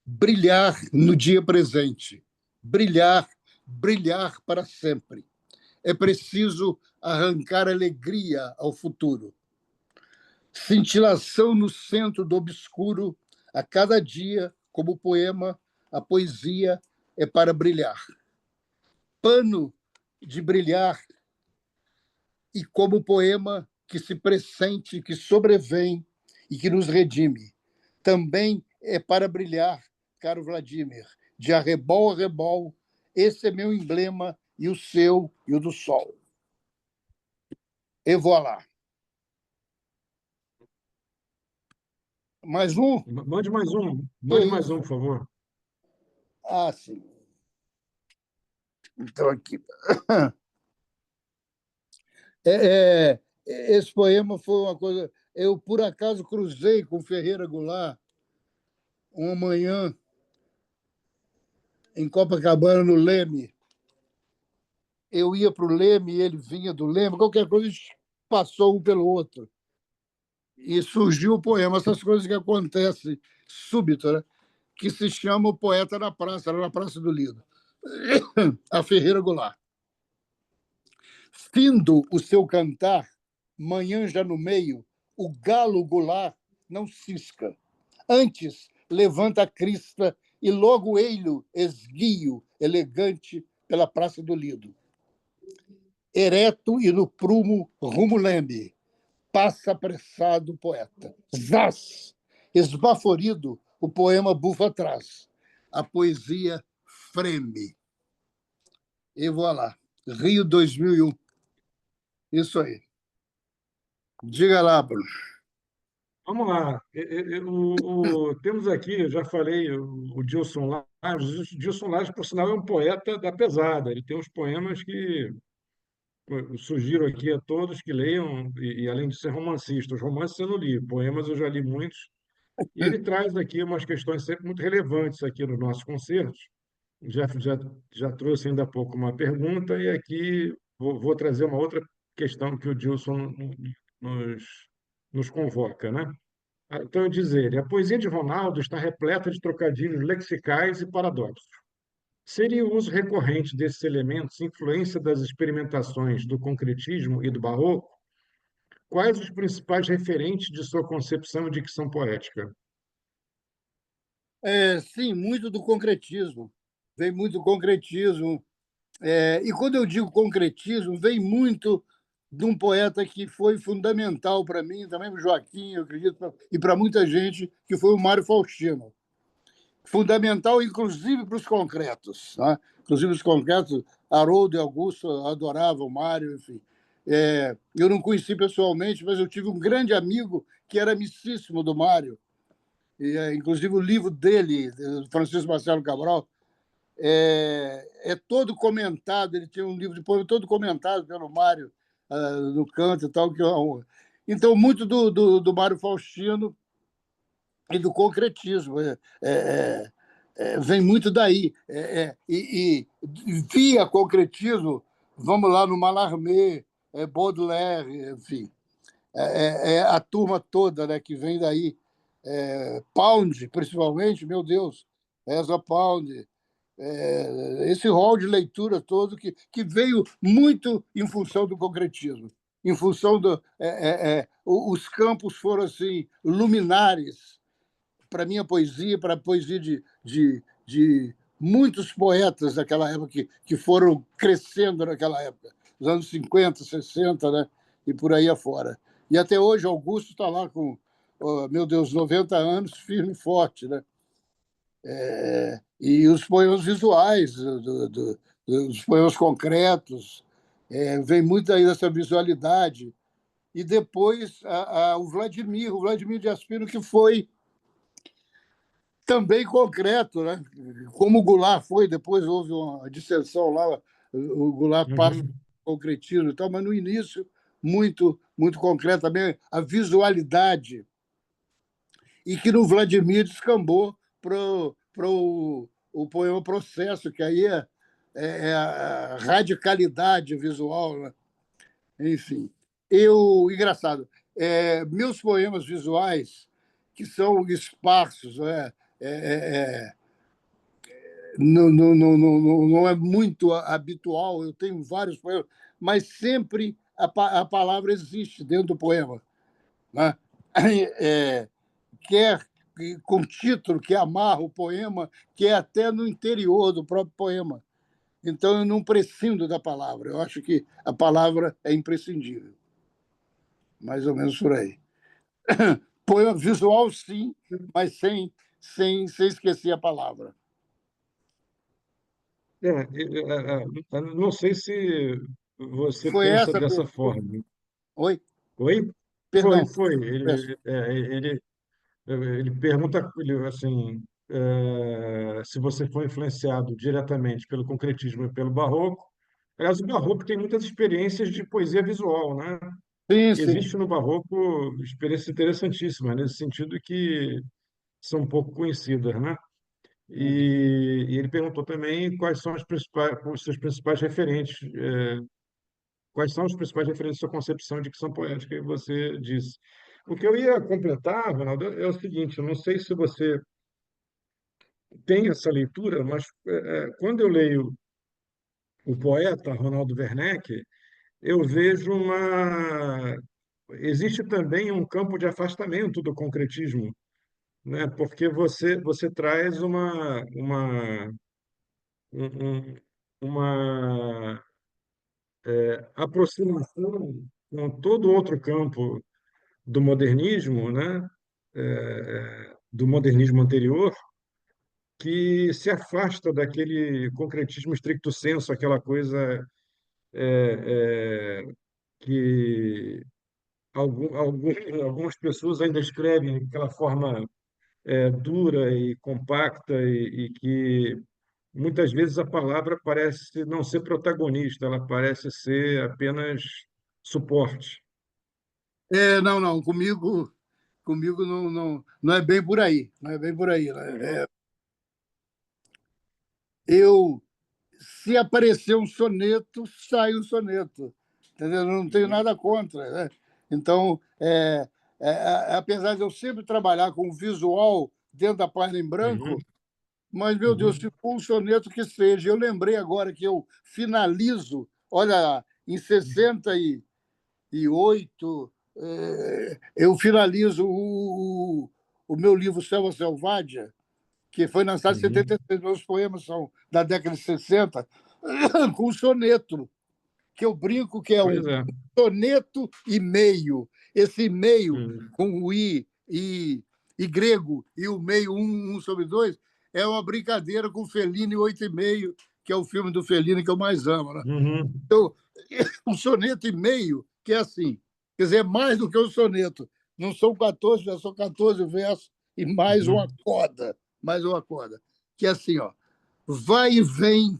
Brilhar no dia presente. Brilhar, brilhar para sempre. É preciso arrancar alegria ao futuro. Cintilação no centro do obscuro, a cada dia, como poema, a poesia é para brilhar. Pano de brilhar, e como poema que se pressente, que sobrevém e que nos redime. Também é para brilhar, caro Vladimir, de arrebol a rebol, esse é meu emblema, e o seu e o do sol. E voilà. Mais um? Mande mais um. Que Mande mais isso? um, por favor. Ah, sim. Então, aqui. Esse poema foi uma coisa. Eu, por acaso, cruzei com Ferreira Goulart uma manhã em Copacabana, no Leme. Eu ia para o Leme e ele vinha do Leme, qualquer coisa, a gente passou um pelo outro. E surgiu o poema, essas coisas que acontecem súbito, né? Que se chama O Poeta na Praça, era na Praça do Lido. A Ferreira Goulart. Findo o seu cantar, manhã já no meio, o galo Goulart não cisca. Antes, levanta a crista e logo ele esguio, elegante, pela Praça do Lido. Ereto e no prumo, rumo Leme, passa apressado o poeta. Zás! Esbaforido, o poema bufa atrás. A poesia freme. E voilà. Rio 2001. Isso aí. Diga lá, Bruno. Vamos lá. Temos aqui, eu já falei, o Dilson Lage. O Dilson Lage, por sinal, é um poeta da pesada. Ele tem uns poemas que eu sugiro aqui a todos que leiam, além de ser romancista, os romances eu não li, poemas eu já li muitos, e ele traz aqui umas questões sempre muito relevantes aqui nos nossos concertos. já trouxe ainda há pouco uma pergunta, e aqui vou trazer uma outra questão que o Dilson nos, nos convoca, né? Então, eu dizer, a poesia de Ronaldo está repleta de trocadilhos lexicais e paradoxos. Seria o uso recorrente desses elementos influência das experimentações do concretismo e do barroco? Quais os principais referentes de sua concepção e dicção poética? Sim, muito do concretismo. Vem muito do concretismo. E quando eu digo concretismo, vem muito de um poeta que foi fundamental para mim, também para o Joaquim, eu acredito, e para muita gente, que foi o Mário Faustino. Fundamental, inclusive, para os concretos. Né? Inclusive, os concretos, Haroldo e Augusto adoravam o Mário, enfim. Eu não conheci pessoalmente, mas eu tive um grande amigo que era amicíssimo do Mário, inclusive o livro dele, Francisco Marcelo Cabral, é todo comentado. Ele tinha um livro de poema todo comentado pelo Mário, no canto e tal. Então, muito do Mário Faustino e do concretismo. Vem muito daí. Via concretismo, vamos lá, no Mallarmé, Baudelaire, enfim. A turma toda, né, que vem daí. Pound, principalmente, meu Deus, Ezra Pound, esse rol de leitura todo que veio muito em função do concretismo, em função os campos foram assim luminares para a minha poesia, para a poesia de muitos poetas daquela época que foram crescendo naquela época, nos anos 50, 60, né? E por aí afora. E até hoje Augusto está lá com, oh, meu Deus, 90 anos, firme e forte, né? E os poemas visuais, dos poemas concretos, vem muito aí dessa visualidade. E depois o Vladimir de Aspino, que foi também concreto, né? Como o Goulart foi, depois houve uma dissensão lá, o Goulart passa Uhum. concretismo e tal, mas no início, muito, muito concreto também, a visualidade, e que no Vladimir descambou para o poema Processo, que aí é a radicalidade visual, né? Enfim. Engraçado, meus poemas visuais, que são esparsos, não é muito habitual, eu tenho vários poemas, mas sempre a palavra existe dentro do poema. Né? Quer com título que amarra o poema, que é até no interior do próprio poema. Então, eu não prescindo da palavra. Eu acho que a palavra é imprescindível. Mais ou menos por aí. Poema visual, sim, mas sem esquecer a palavra. Não sei se você Foi pensa essa a dessa pergunta. forma. Oi? Oi? Perdão. Foi. Peço. Ele pergunta assim, se você foi influenciado diretamente pelo concretismo e pelo barroco. Aliás, o barroco tem muitas experiências de poesia visual, né? Sim, sim. Existe no barroco experiências interessantíssimas, nesse sentido que são pouco conhecidas, né? E ele perguntou também quais são os seus principais referentes, quais são os principais referentes da sua concepção de dicção poética, e você disse. O que eu ia completar, Ronaldo, é o seguinte: eu não sei se você tem essa leitura, mas quando eu leio o poeta Ronaldo Werneck, eu vejo uma. Existe também um campo de afastamento do concretismo, né? Porque você traz uma aproximação com todo outro campo do modernismo, né? Do modernismo anterior, que se afasta daquele concretismo stricto sensu, aquela coisa que algumas pessoas ainda escrevem daquela forma dura e compacta, e que muitas vezes a palavra parece não ser protagonista, ela parece ser apenas suporte. Não, não, comigo não é bem por aí, não é bem por aí. Né? eu, se aparecer um soneto, sai um soneto. Entendeu? Eu não tenho nada contra, né? Então, apesar de eu sempre trabalhar com visual dentro da página em Uhum, branco, mas, meu Deus, se for um soneto que seja. Eu lembrei agora que eu finalizo, olha, em 68, eu finalizo o meu livro Selva Selvadia, que foi lançado em uhum. 76. Meus poemas são da década de 60, com um soneto, que eu brinco que é um Pois é. soneto e meio. Esse meio, Hum, com o e grego, e o meio, um sobre dois, é uma brincadeira com Fellini 8,5, que é o filme do Fellini que eu mais amo. Né? uhum, Então, um soneto e meio, que é assim, quer dizer, mais do que um soneto. Não são 14, já são 14 versos e uhum, mais uma coda, que é assim, ó, vai e vem,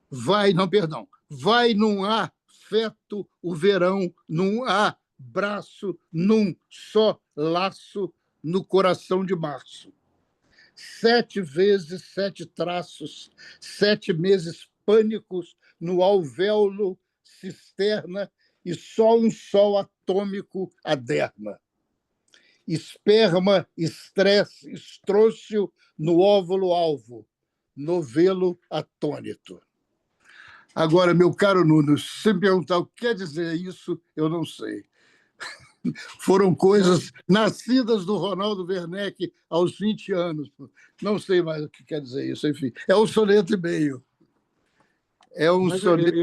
vai, não, perdão, vai num afeto o verão, num abraço, num só laço no coração de março. 7 vezes 7 traços, 7 meses pânicos no alvéolo cisterna e só um sol atômico aderna. Esperma, estresse, estrócio no óvulo alvo, novelo atônito. Agora, meu caro Nuno, se me perguntar o que quer dizer isso, eu não sei. Foram coisas nascidas do Ronaldo Werneck aos 20 anos. Não sei mais o que quer dizer isso, enfim. É um soneto e meio. É um Mas soneto.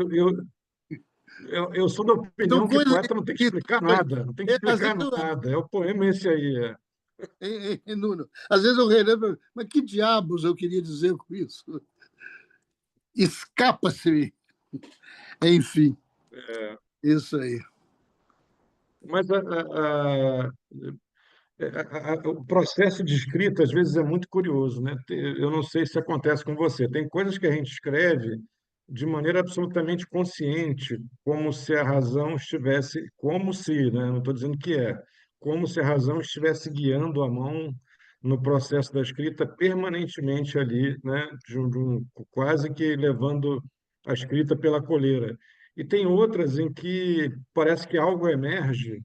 eu sou da São opinião que coisas poeta não tem que que, explicar nada, não tem que às explicar nada. É o poema esse aí. Nuno, às vezes eu relembro, mas que diabos eu queria dizer com isso? Escapa-se. Enfim, isso aí. Mas o processo de escrita, às vezes, é muito curioso, né? Eu não sei se acontece com você. Tem coisas que a gente escreve de maneira absolutamente consciente, como se a razão estivesse, como se, né? Não estou dizendo que é, como se a razão estivesse guiando a mão no processo da escrita permanentemente ali, né? Quase que levando a escrita pela coleira. E tem outras em que parece que algo emerge,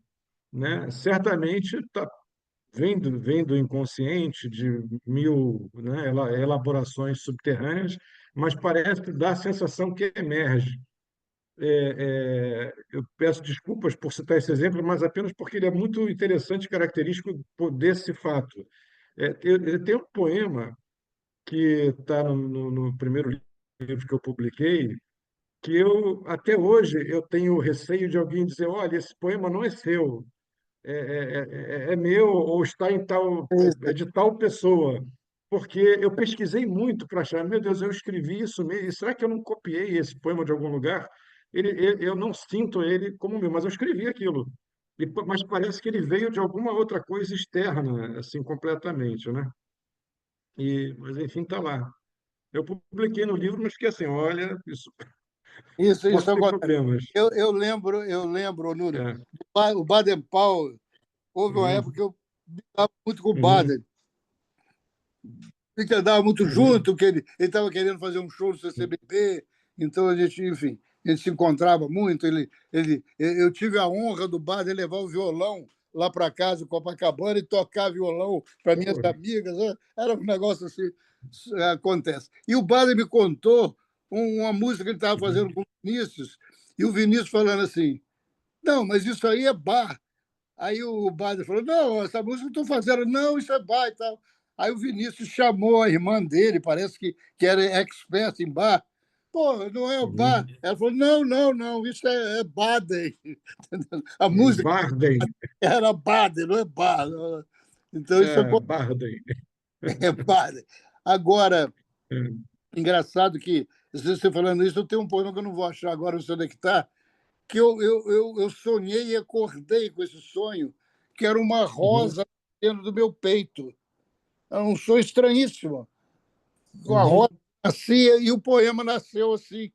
né? Certamente vem do inconsciente, de mil, né, elaborações subterrâneas, mas parece dar a sensação que emerge. Eu peço desculpas por citar esse exemplo, mas apenas porque ele é muito interessante e característico desse fato. Tem um poema que está no primeiro livro que eu publiquei, que eu, até hoje, eu tenho receio de alguém dizer, olha, esse poema não é seu, é meu ou está em tal, é de tal pessoa. Porque eu pesquisei muito para achar, meu Deus, eu escrevi isso mesmo, será que eu não copiei esse poema de algum lugar? Eu não sinto ele como meu, mas eu escrevi aquilo. Mas parece que ele veio de alguma outra coisa externa, assim, completamente, né? Mas, enfim, está lá. Eu publiquei no livro, mas fiquei assim, olha, isso Isso pode ter acontece. problemas. Eu lembro, Nuno, É. o Baden-Powell, houve uma época Uhum, que eu estava muito com o uhum, Baden, que andava muito uhum. junto, que ele estava querendo fazer um show no CCBB, então a gente, enfim, a gente se encontrava muito. Eu tive a honra do Baden levar o violão lá para casa, em Copacabana, e tocar violão para minhas Pô, amigas. Né? Era um negócio assim, acontece. E o Baden me contou uma música que ele estava uhum. fazendo com o Vinícius, e o Vinícius falando assim, não, mas isso aí é bar. Aí o Bader falou: não, essa música eu estou fazendo, não, isso é bar e tal. Aí o Vinícius chamou a irmã dele, parece que era expert em bar. Pô, não é bar. Uhum. Ela falou: não, não, não, isso é Baden. A música Bardem, era Baden, não é bar. Então isso Bardem. é Baden. Agora, É. engraçado que, você falando isso, eu tenho um poema que eu não vou achar agora, não sei onde é que está, que eu sonhei e acordei com esse sonho, que era uma Uhum, rosa dentro do meu peito. Era um sonho estranhíssimo. A rosa uhum. nascia e o poema nasceu assim.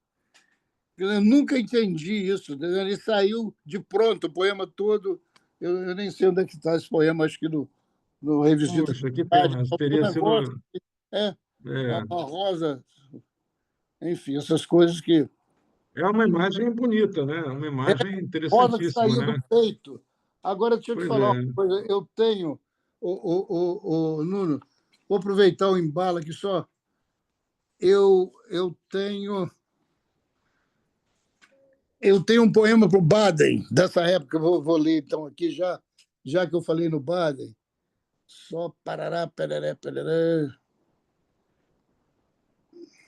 Eu nunca entendi isso. Ele saiu de pronto, o poema todo. Eu nem sei onde é que está esse poema, acho que no Revisita Puxa, que Cidade. pena. Um Teria sido. negócio, é, É, uma rosa. Enfim, essas coisas que É uma imagem bonita, né? Uma imagem roda que interessantíssima, saía do né? peito. Agora, deixa eu te Pois falar uma é. coisa. Eu tenho, Nuno, vou aproveitar o embalo aqui só. Eu tenho um poema para o Baden, dessa época, vou ler então aqui já que eu falei no Baden. Só parará, pereré, pereré.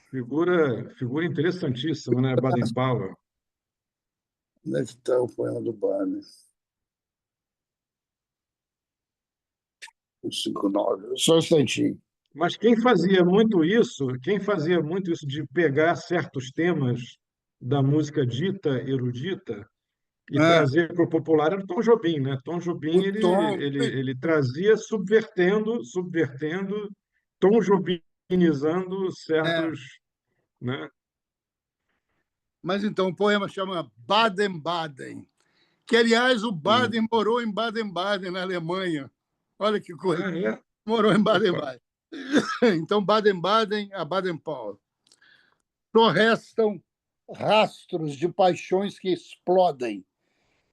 Figura interessantíssima, né? Baden-Powell. Onde é que está o poema do Baden? 59. Só um instantinho. Mas quem fazia muito isso de pegar certos temas da música dita erudita e Ah, trazer para o popular era o Tom Jobim, né? Tom o Jobim Tom. ele trazia subvertendo, Tom Jobinizando É, certos, né? mas então o poema chama Baden-Baden, que, aliás, o Sim. Baden morou em Baden-Baden, na Alemanha. Olha que coisa. Ah, é? Morou em Opa. Baden-Baden. Então, Baden-Baden a Baden-Powell. Só restam rastros de paixões que explodem.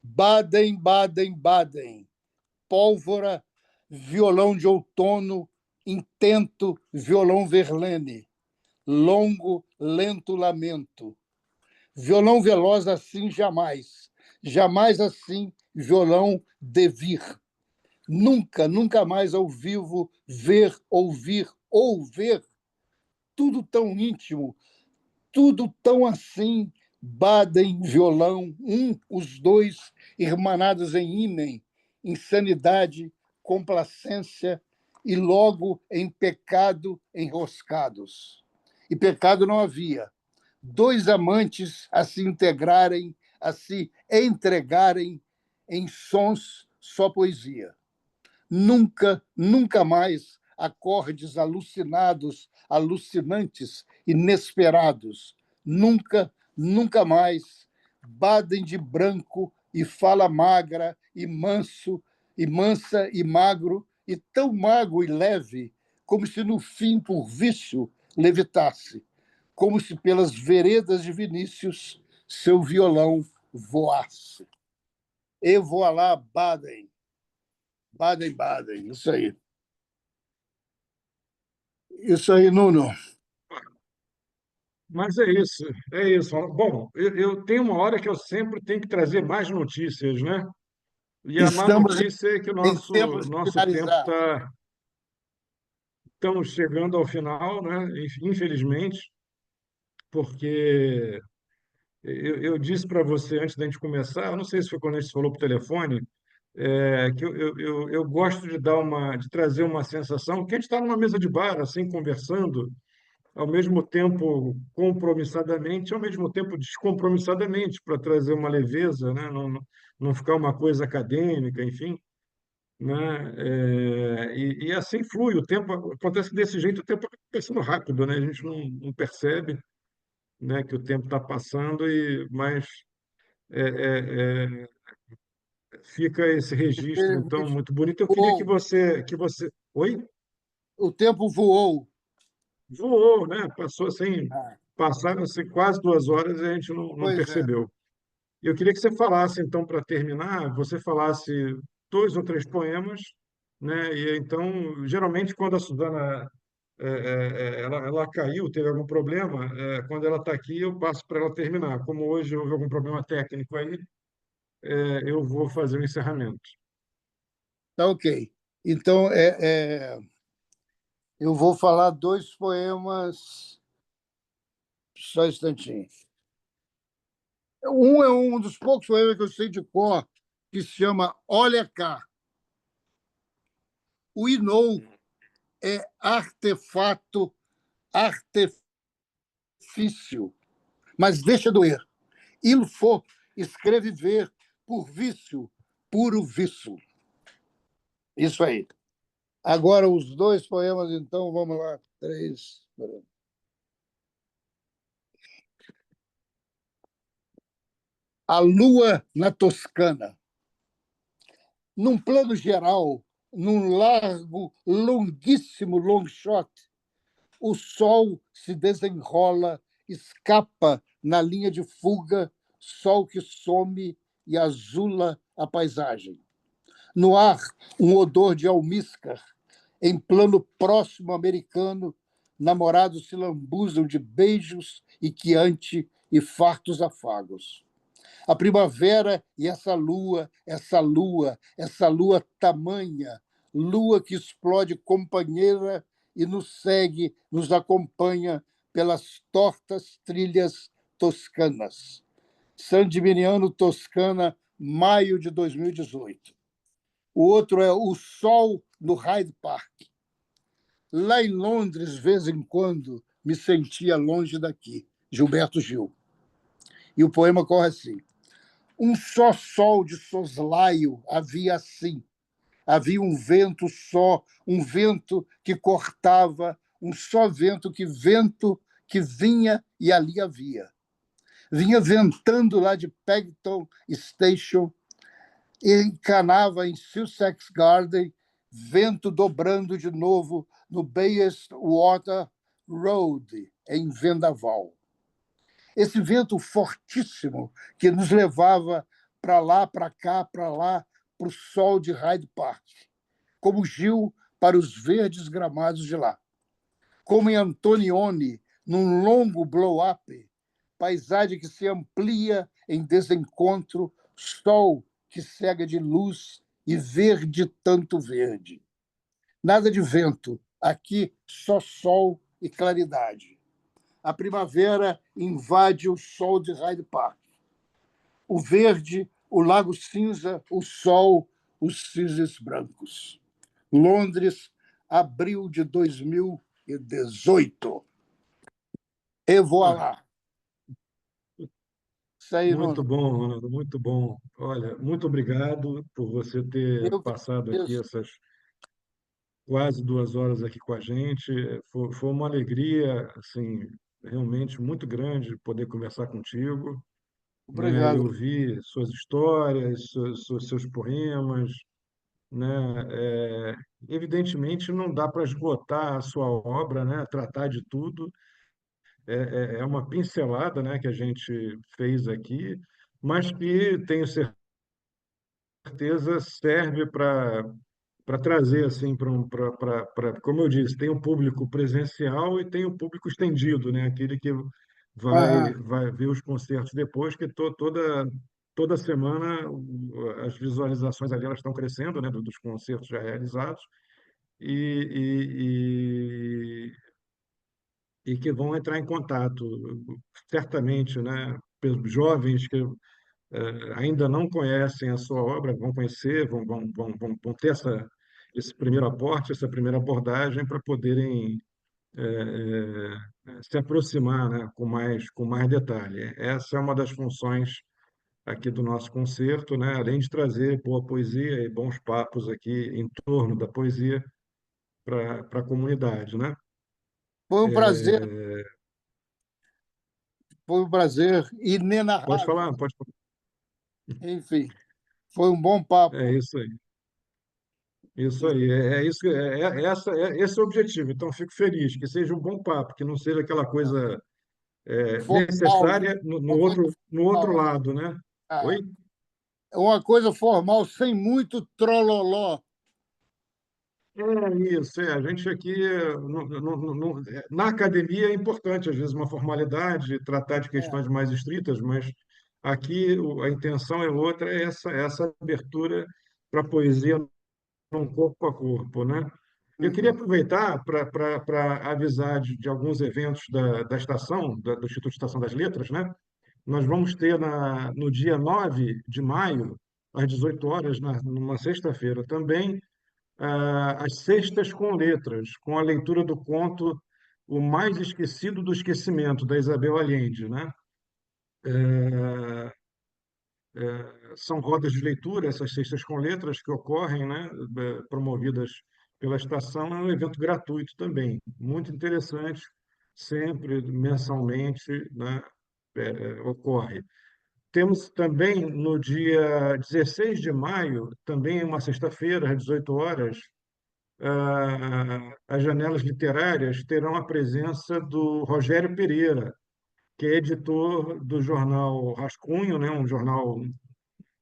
Baden, Baden, Baden. Pólvora, violão de outono, intento, violão Verlaine. Longo, lento lamento. Violão veloz assim jamais. Jamais assim violão de vir. Nunca, nunca mais ao vivo ver, ouvir ou ver. Tudo tão íntimo, tudo tão assim. Baden, violão, os dois, irmanados em ímen, insanidade, complacência e logo em pecado enroscados. E pecado não havia. Dois amantes a se integrarem, a se entregarem em sons só poesia. Nunca, nunca mais acordes alucinados, alucinantes, inesperados. Nunca, nunca mais Baden de branco e fala magra e manso e mansa e magro e tão mago e leve, como se no fim por vício levitasse, como se pelas veredas de Vinícius seu violão voasse. E voilá, Baden. Baden-Baden, isso aí. Isso aí, Nuno. Mas é isso, é isso. Bom, eu tenho uma hora que eu sempre tenho que trazer mais notícias, né? E a má Estamos notícia é que o em tempo de nosso tempo finalizar. está. Estamos chegando ao final, né? Infelizmente, porque eu disse para você antes da gente começar, eu não sei se foi quando a gente falou por telefone, que eu gosto de de trazer uma sensação que a gente está numa mesa de bar, assim, conversando, ao mesmo tempo compromissadamente, ao mesmo tempo descompromissadamente, para trazer uma leveza, né? Não ficar uma coisa acadêmica, enfim, né? E assim flui o tempo. Acontece que desse jeito o tempo está passando rápido, né? A gente não percebe, né, que o tempo está passando mas é, é, é, fica esse registro então Infelizmente, muito bonito. Eu queria voou. oi, O tempo voou. voou, né? Ah, Passaram-se quase 2 horas e a gente não pois é. percebeu. Eu queria que você falasse então para terminar, você falasse 2 ou 3 poemas, né? E então geralmente quando a Suzana ela caiu, teve algum problema, quando ela está aqui eu passo para ela terminar. Como hoje houve algum problema técnico aí, eu vou fazer o encerramento. Tá ok. Então, eu vou falar dois poemas, só um instantinho. Um é um dos poucos poemas que eu sei de cor, que se chama Olha Cá. O Inou é artefato, artifício, mas deixa doer. Il faut escrever por vício, puro vício. Isso aí. Agora, os dois poemas, então, vamos lá. 3. A Lua na Toscana. Num plano geral, num largo, longuíssimo long shot, o sol se desenrola escapa na linha de fuga, sol que some e azula a paisagem. No ar, um odor de almíscar. Em plano próximo americano, namorados se lambuzam de beijos e quiante e fartos afagos. A primavera e essa lua tamanha, lua que explode companheira e nos segue, nos acompanha pelas tortas trilhas toscanas. San Gimignano, Toscana, maio de 2018. O outro é O Sol no Hyde Park. Lá em Londres, de vez em quando, me sentia longe daqui. Gilberto Gil. E o poema corre assim. Um só sol de soslaio havia assim. Havia um vento só, um vento que cortava, um só vento que vinha e ali havia. Vinha ventando lá de Paddington Station, encanava em Sussex Garden, vento dobrando de novo no Bayswater Road, em Vendaval. Esse vento fortíssimo que nos levava para lá, para cá, para lá, para o sol de Hyde Park, como Gil para os verdes gramados de lá. Como em Antonioni, num longo blow-up, paisagem que se amplia em desencontro, sol que cega de luz e verde tanto verde. Nada de vento, aqui só sol e claridade. A primavera invade o sol de Hyde Park. O verde, o lago cinza, o sol, os cisnes brancos. Londres, abril de 2018. E voilà. Isso aí, Muito Ronaldo. bom, Ronaldo, muito bom. Olha, muito obrigado por você ter Eu que passado aqui agradeço. essas quase 2 horas aqui com a gente. Foi uma alegria, assim, realmente muito grande poder conversar contigo, né? Eu Obrigado. vi suas histórias, seus poemas, né? Evidentemente não dá para esgotar a sua obra, né? Tratar de tudo. É uma pincelada, né, que a gente fez aqui, mas que tenho certeza serve para trazer assim como eu disse, tem um público presencial e tem o público estendido, né, aquele que vai Aham. vai ver os concertos depois, que toda semana as visualizações ali elas estão crescendo, né, dos concertos já realizados e, e que vão entrar em contato, certamente, né, pelos jovens que ainda não conhecem a sua obra, vão conhecer, vão ter esse primeiro aporte, essa primeira abordagem para poderem se aproximar, né, com mais detalhe. Essa é uma das funções aqui do nosso concerto, né, além de trazer boa poesia e bons papos aqui em torno da poesia para a comunidade, né? Foi um prazer Pode inenarrável. falar, pode falar. Enfim, foi um bom É papo. isso aí. Isso aí, isso, esse é o objetivo. Então, fico feliz que seja um bom papo, que não seja aquela coisa Formal, necessária no uma coisa outro formal. lado, né? Ah, Oi? é uma coisa formal, sem muito trololó. Isso, a gente aqui, na academia é importante, às vezes, uma formalidade, tratar de É. questões mais estritas, mas aqui a intenção é outra, é essa abertura para a poesia num corpo a corpo, né? Eu queria Uhum. aproveitar para avisar de alguns eventos da estação, do Instituto Estação das Letras, né? Nós vamos ter no dia 9 de maio, às 18 horas, numa sexta-feira, também, as Sextas com Letras, com a leitura do conto O Mais Esquecido do Esquecimento, da Isabel Allende, né? São rodas de leitura, essas cestas com letras que ocorrem, né, promovidas pela estação, é um evento gratuito também, muito interessante, sempre, mensalmente, né, ocorre. Temos também no dia 16 de maio, também uma sexta-feira, às 18 horas, as janelas literárias terão a presença do Rogério Pereira, que é editor do jornal Rascunho, né? Um jornal,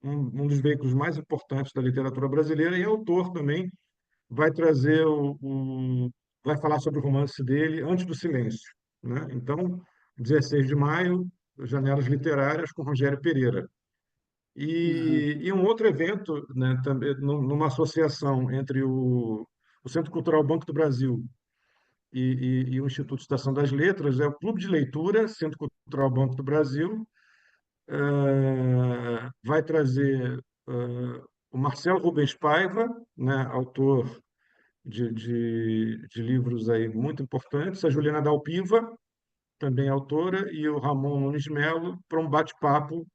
um dos veículos mais importantes da literatura brasileira, e é autor também, vai trazer vai falar sobre o romance dele, Antes do Silêncio, né? Então, 16 de maio, Janelas Literárias com Rogério Pereira. Uhum. E um outro evento, né, também, numa associação entre o Centro Cultural Banco do Brasil e o Instituto Estação das Letras, é o Clube de Leitura Centro Cultural Banco do Brasil. Vai trazer o Marcelo Rubens Paiva, né, autor de livros aí muito importantes, a Juliana Dalpiva, também autora, e o Ramon Nunes Melo, para um bate-papo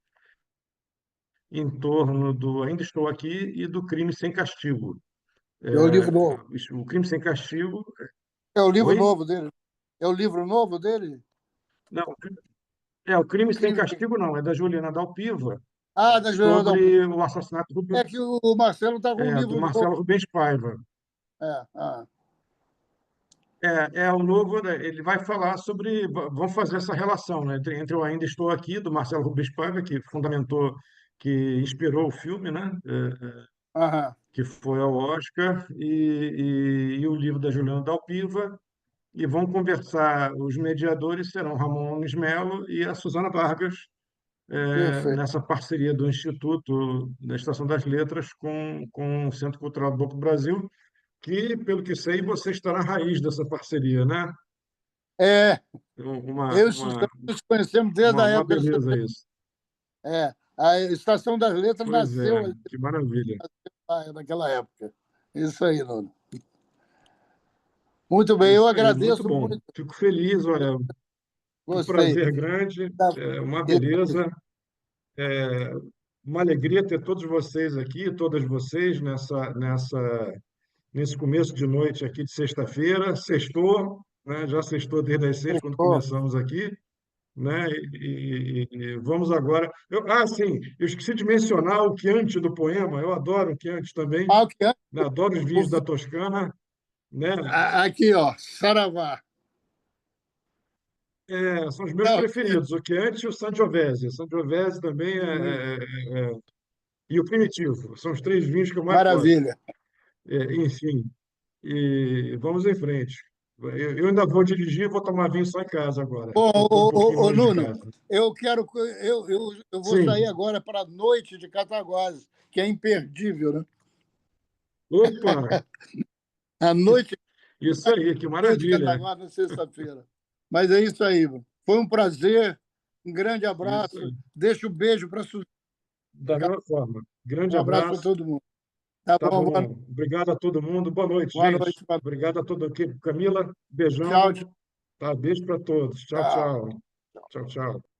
em torno do Ainda Estou Aqui e do Crime Sem Castigo. É o livro novo. O Crime Sem Castigo. É o livro Oi? novo dele. É o livro novo dele? Não, o Crime Sem Crime. Castigo não, é da Juliana Dalpiva, Ah, da Juliana Dalpiva. sobre o assassinato É que o Marcelo está com um do livro novo. Marcelo Rubens Paiva. É, ah, É o novo, né, ele vai falar sobre, vamos fazer essa relação, né, entre o Ainda Estou Aqui, do Marcelo Rubens Paiva, que fundamentou, que inspirou o filme, né, aham, que foi ao Oscar, e o livro da Juliana Dalpiva, e vão conversar, os mediadores serão Ramon Nunes Melo e a Susana Vargas, perfeito. nessa parceria do Instituto da Estação das Letras com o Centro Cultural do Banco do Brasil, que, pelo que sei, você está na raiz dessa parceria, né? É, Uma, eu e uma, Suzano nos conhecemos desde a uma época. beleza isso. A Estação das Letras Pois é, nasceu ali que maravilha. naquela época. Isso aí, Nuno. Muito bem, eu Isso aí, muito agradeço bom. muito. Fico feliz, olha, um Gostei. prazer grande, Tá. uma beleza, uma alegria ter todos vocês aqui, todas vocês nesse começo de noite aqui de sexta-feira. Sextou, né? Já sextou desde as 6 quando Ó, começamos aqui, né? E vamos agora. Sim, eu esqueci de mencionar o Chianti do poema. Eu adoro o Chianti também, aqui, né? Adoro os vinhos da Toscana, né? aqui, ó, Saravá. São os meus Não, preferidos, o Chianti e o Sangiovese. O Sangiovese também e o Primitivo. São os três vinhos que eu mais gosto. maravilha. Enfim, e vamos em frente. Eu ainda vou dirigir, vou tomar vinho só em casa agora. Estou um pouquinho longe de Nuno, casa. eu vou sair Sim. agora para a noite de Cataguases, que é imperdível, né? Opa, A noite isso aí, que de maravilha. Cataguases na sexta-feira. Mas é isso aí, mano. Foi um prazer, um grande Isso abraço. aí. Deixa o beijo para a Suzana. Da mesma forma. Grande Um abraço para abraço. todo mundo. Tá Tá bom, bom. Obrigado a todo mundo. Boa noite, boa gente. noite. Obrigado a todo aqui. Camila, Tchau, beijão. Tá, beijo para todos. Tchau, tchau. tchau. Tchau, tchau.